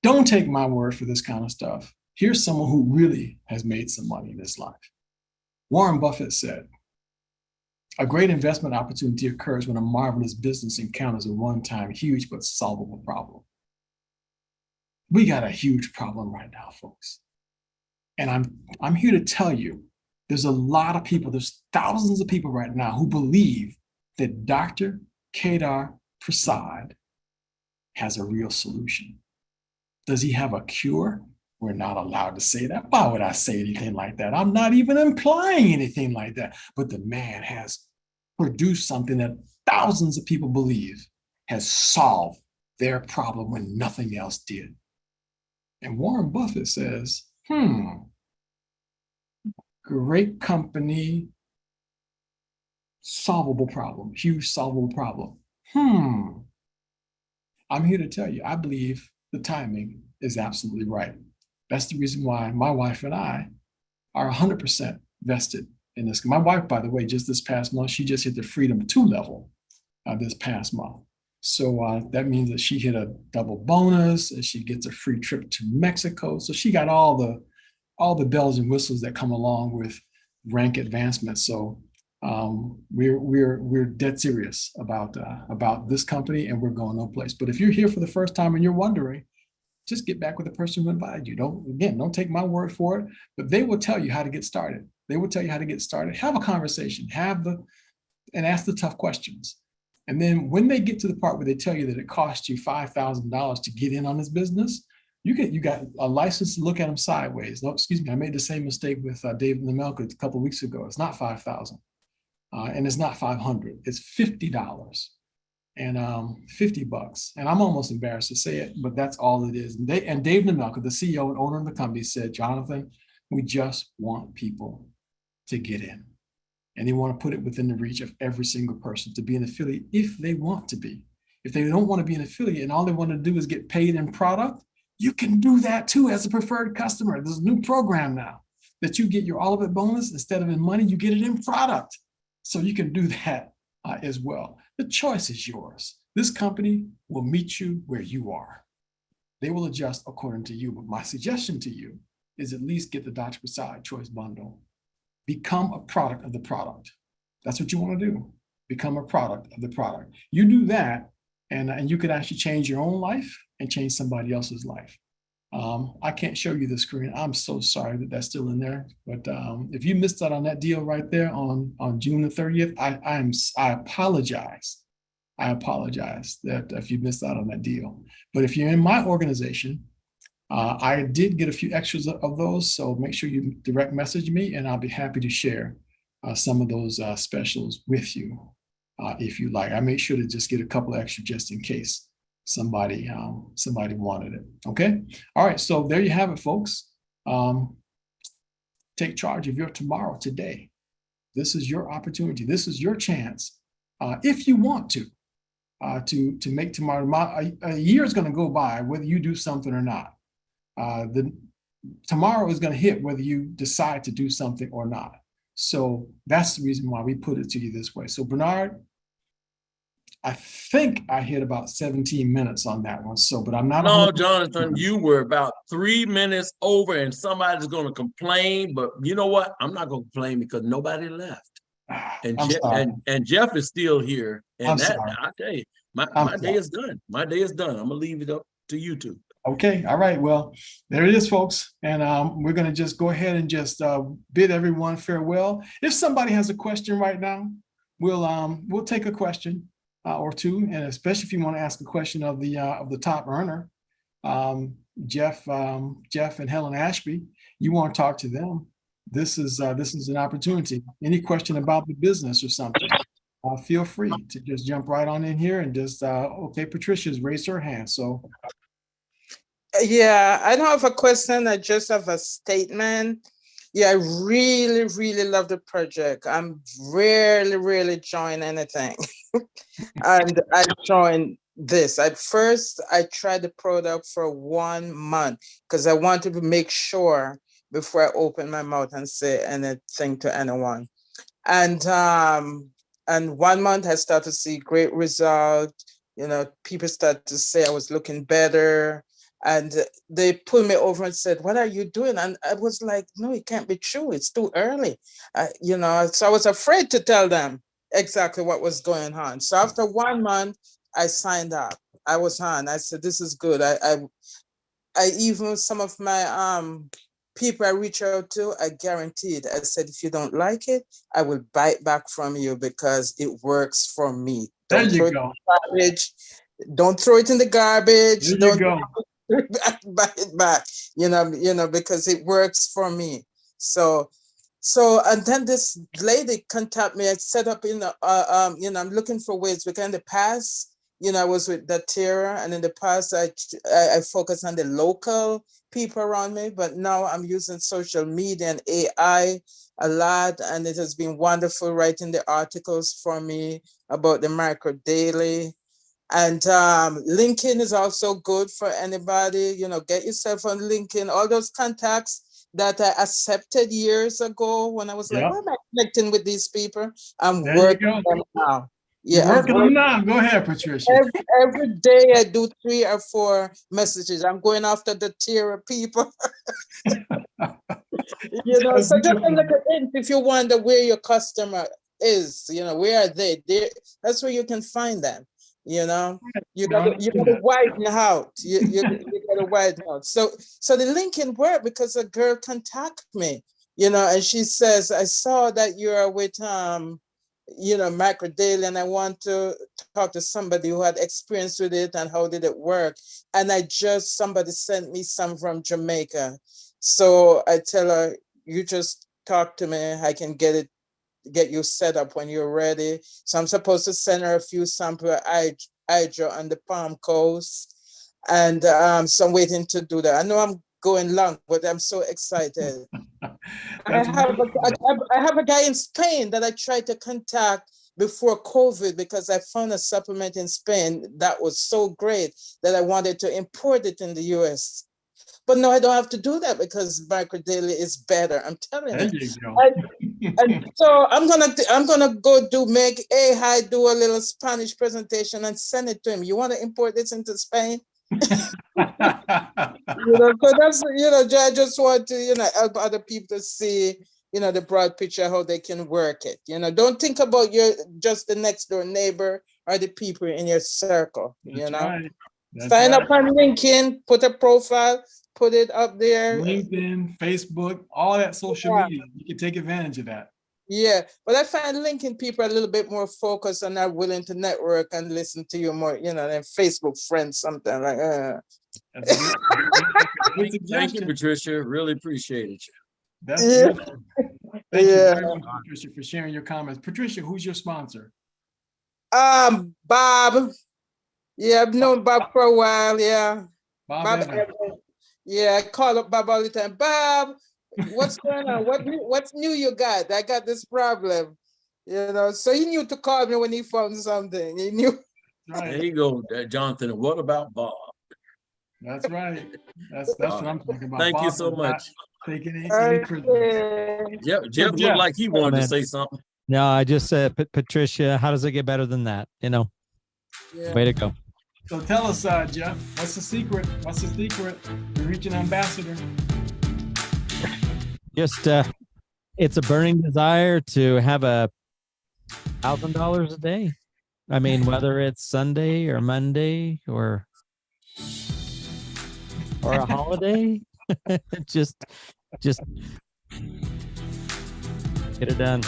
don't take my word for this kind of stuff. Here's someone who really has made some money in his life. Warren Buffett said, "A great investment opportunity occurs when a marvelous business encounters a one-time huge but solvable problem." We got a huge problem right now, folks. And I'm here to tell you, there's a lot of people, there's thousands of people right now who believe that Dr. Kedar Prasad has a real solution. Does he have a cure? We're not allowed to say that. Why would I say anything like that? I'm not even implying anything like that. But the man has produced something that thousands of people believe has solved their problem when nothing else did. And Warren Buffett says, great company, solvable problem, huge solvable problem. I'm here to tell you, I believe the timing is absolutely right. That's the reason why my wife and I are 100% vested in this. My wife, by the way, just this past month, she just hit the Freedom 2 level this past month. So that means that she hit a double bonus and she gets a free trip to Mexico. So she got all the bells and whistles that come along with rank advancement. So we're dead serious about this company, and we're going no place. But if you're here for the first time and you're wondering, just get back with the person who invited you. Don't take my word for it, but they will tell you how to get started. They will tell you how to get started. Have a conversation, and ask the tough questions. And then when they get to the part where they tell you that it costs you $5,000 to get in on this business, you got a license to look at them sideways. No, excuse me, I made the same mistake with David Nemelka a couple of weeks ago. It's not $5,000, and it's not $500. It's $50. And $50. And I'm almost embarrassed to say it, but that's all it is. And Dave Nemelka, the CEO and owner of the company, said, "Jonathan, we just want people to get in. And they want to put it within the reach of every single person to be an affiliate if they want to be. If they don't want to be an affiliate and all they want to do is get paid in product, you can do that too as a preferred customer. There's a new program now that you get your all of it bonus. Instead of in money, you get it in product. So you can do that as well. The choice is yours. This company will meet you where you are. They will adjust according to you. But my suggestion to you is at least get the Dr. Prasad Choice Bundle. Become a product of the product. That's what you want to do. Become a product of the product. You do that, and you could actually change your own life and change somebody else's life. I can't show you the screen. I'm so sorry that that's still in there. But if you missed out on that deal right there on June the 30th, I apologize. I apologize that if you missed out on that deal. But if you're in my organization, I did get a few extras of those. So make sure you direct message me, and I'll be happy to share some of those specials with you if you like. I made sure to just get a couple extra just in case somebody wanted it. Okay. All right. So there you have it, folks. Take charge of your tomorrow today. This is your opportunity. This is your chance. If you want to make tomorrow, a year is going to go by whether you do something or not. Tomorrow is going to hit whether you decide to do something or not. So that's the reason why we put it to you this way. So Bernard, I think I hit about 17 minutes on that one. So, but I'm not. No, Jonathan, you were about 3 minutes over, and somebody's going to complain. But you know what? I'm not going to complain because nobody left, and I'm sorry. and Jeff is still here. And I'm that sorry. I tell you, my day sorry. is done. My day is done. I'm gonna leave it up to you two. Okay, all right. Well, there it is, folks. And we're going to just go ahead and just bid everyone farewell. If somebody has a question right now, we'll take a question or two, and especially if you want to ask a question of the top earner, Jeff and Helen Ashby. You want to talk to them? This is an opportunity. Any question about the business or something? Feel free to just jump right on in here and just okay. Patricia's raised her hand, so. Yeah, I don't have a question. I just have a statement. Yeah, I really, really love the project. I'm really enjoying anything. And I joined this. At first, I tried the product for 1 month because I wanted to make sure before I open my mouth and say anything to anyone. And 1 month, I started to see great results. You know, people started to say I was looking better. And they pulled me over and said, "What are you doing?" And I was like, "No, it can't be true. It's too early." You know, so I was afraid to tell them exactly what was going on. So after 1 month, I signed up. I was on. I said, "This is good." I even some of my people I reach out to, I guaranteed. I said, "If you don't like it, I will bite back from you because it works for me." There Don't you throw it go. in the garbage. Don't throw it in the garbage. There you Don't go. buy it back, you know, because it works for me. So, and then this lady contacted me. I set up in the, you know, I'm looking for ways because in the past, you know, I was with Datera, and in the past, I focus on the local people around me, but now I'm using social media and AI a lot, and it has been wonderful writing the articles for me about the micro daily. And LinkedIn is also good for anybody, you know, get yourself on LinkedIn. All those contacts that I accepted years ago when I was like, why am I connecting with these people? I'm working them now. Yeah, you're working them now. Go ahead, Patricia. Every day I do 3 or 4 messages. I'm going after the tier of people. You know, so just a little hint if you wonder where your customer is, you know, where are they? That's where you can find them. You know, you gotta widen out. You gotta widen out. So the LinkedIn worked because a girl contacted me, you know, and she says, "I saw that you're with you know, Macro Daily, and I want to talk to somebody who had experience with it and how did it work." And somebody sent me some from Jamaica. So I tell her, "You just talk to me. I can get you set up when you're ready." So I'm supposed to send her a few samples of hydro on the Palm Coast. And so I'm waiting to do that. I know I'm going long, but I'm so excited. I have a guy in Spain that I tried to contact before COVID because I found a supplement in Spain that was so great that I wanted to import it in the US. But no, I don't have to do that because Micro Daily is better. I'm telling you. There you go. And so I'm gonna go make AI do a little Spanish presentation and send it to him. You want to import this into Spain? You know, so that's, you know, I just want to, you know, help other people to see, you know, the broad picture, how they can work it. You know, don't think about just the next door neighbor or the people in your circle. You know, right. Sign up on LinkedIn, put a profile, put it up there. LinkedIn, Facebook, all that social media. You can take advantage of that. Yeah, but I find LinkedIn people are a little bit more focused and are willing to network and listen to you more, you know, than Facebook friends, something like Thank you, Patricia. Really appreciate it. That's beautiful. Thank you very much, Patricia, for sharing your comments. Patricia, who's your sponsor? Bob. Yeah, I've known Bob for a while. Yeah. Bob Evans. Yeah, I call up Bob all the time. Bob, what's going on? What's new you got? I got this problem. You know, so he knew to call me when he found something. He knew. Right. There you go, Jonathan. And what about Bob? That's right. That's what I'm talking about. Thank Bob you so much. Taking any prisoners. Jeff looked like he wanted to say something. No, I just said, Patricia, how does it get better than that? You know? Yeah. Way to go. So tell us, Jeff, what's the secret? What's the secret to reaching ambassador? Just it's a burning desire to have $1,000 a day. I mean, whether it's Sunday or Monday or a holiday, just get it done.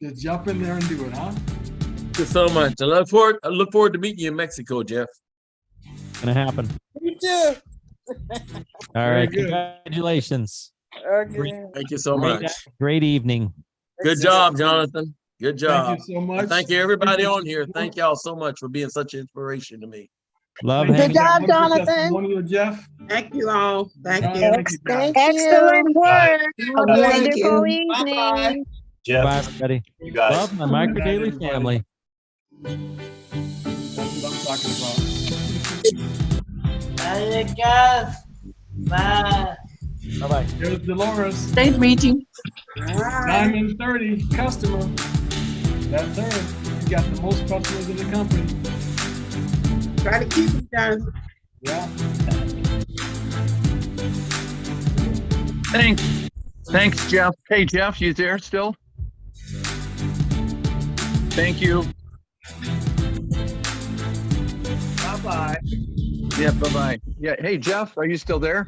Just jump in there and do it, huh? Thank you so much. I look forward to meeting you in Mexico, Jeff. Gonna happen. Me too. All right. good. Congratulations. Okay. Thank you so Great, much. great evening. Good job, Jonathan. Good job. Thank you so much. And thank you, everybody on here. Thank y'all so much for being such an inspiration to me. Love Thank hanging you. out. Good job, Wonderful Jonathan. testimonial, Jeff. Thank you all. Thank you. Thank you, guys. Thank you. Excellent work. A Thank you. wonderful Bye-bye. evening. Bye, everybody. You guys. Love my Micro Good night, Daily everybody. family. That's what I'm talking about. Bye, guys. Bye. Bye-bye. Here's Dolores. Thanks, meeting. Diamond 30 customer. That's her. She's got the most customers in the company. Try to keep it down. Yeah. Thanks, Jeff. Hey, Jeff, you there still? Thank you. Bye-bye. Yeah, bye-bye. Yeah, hey, Jeff, are you still there?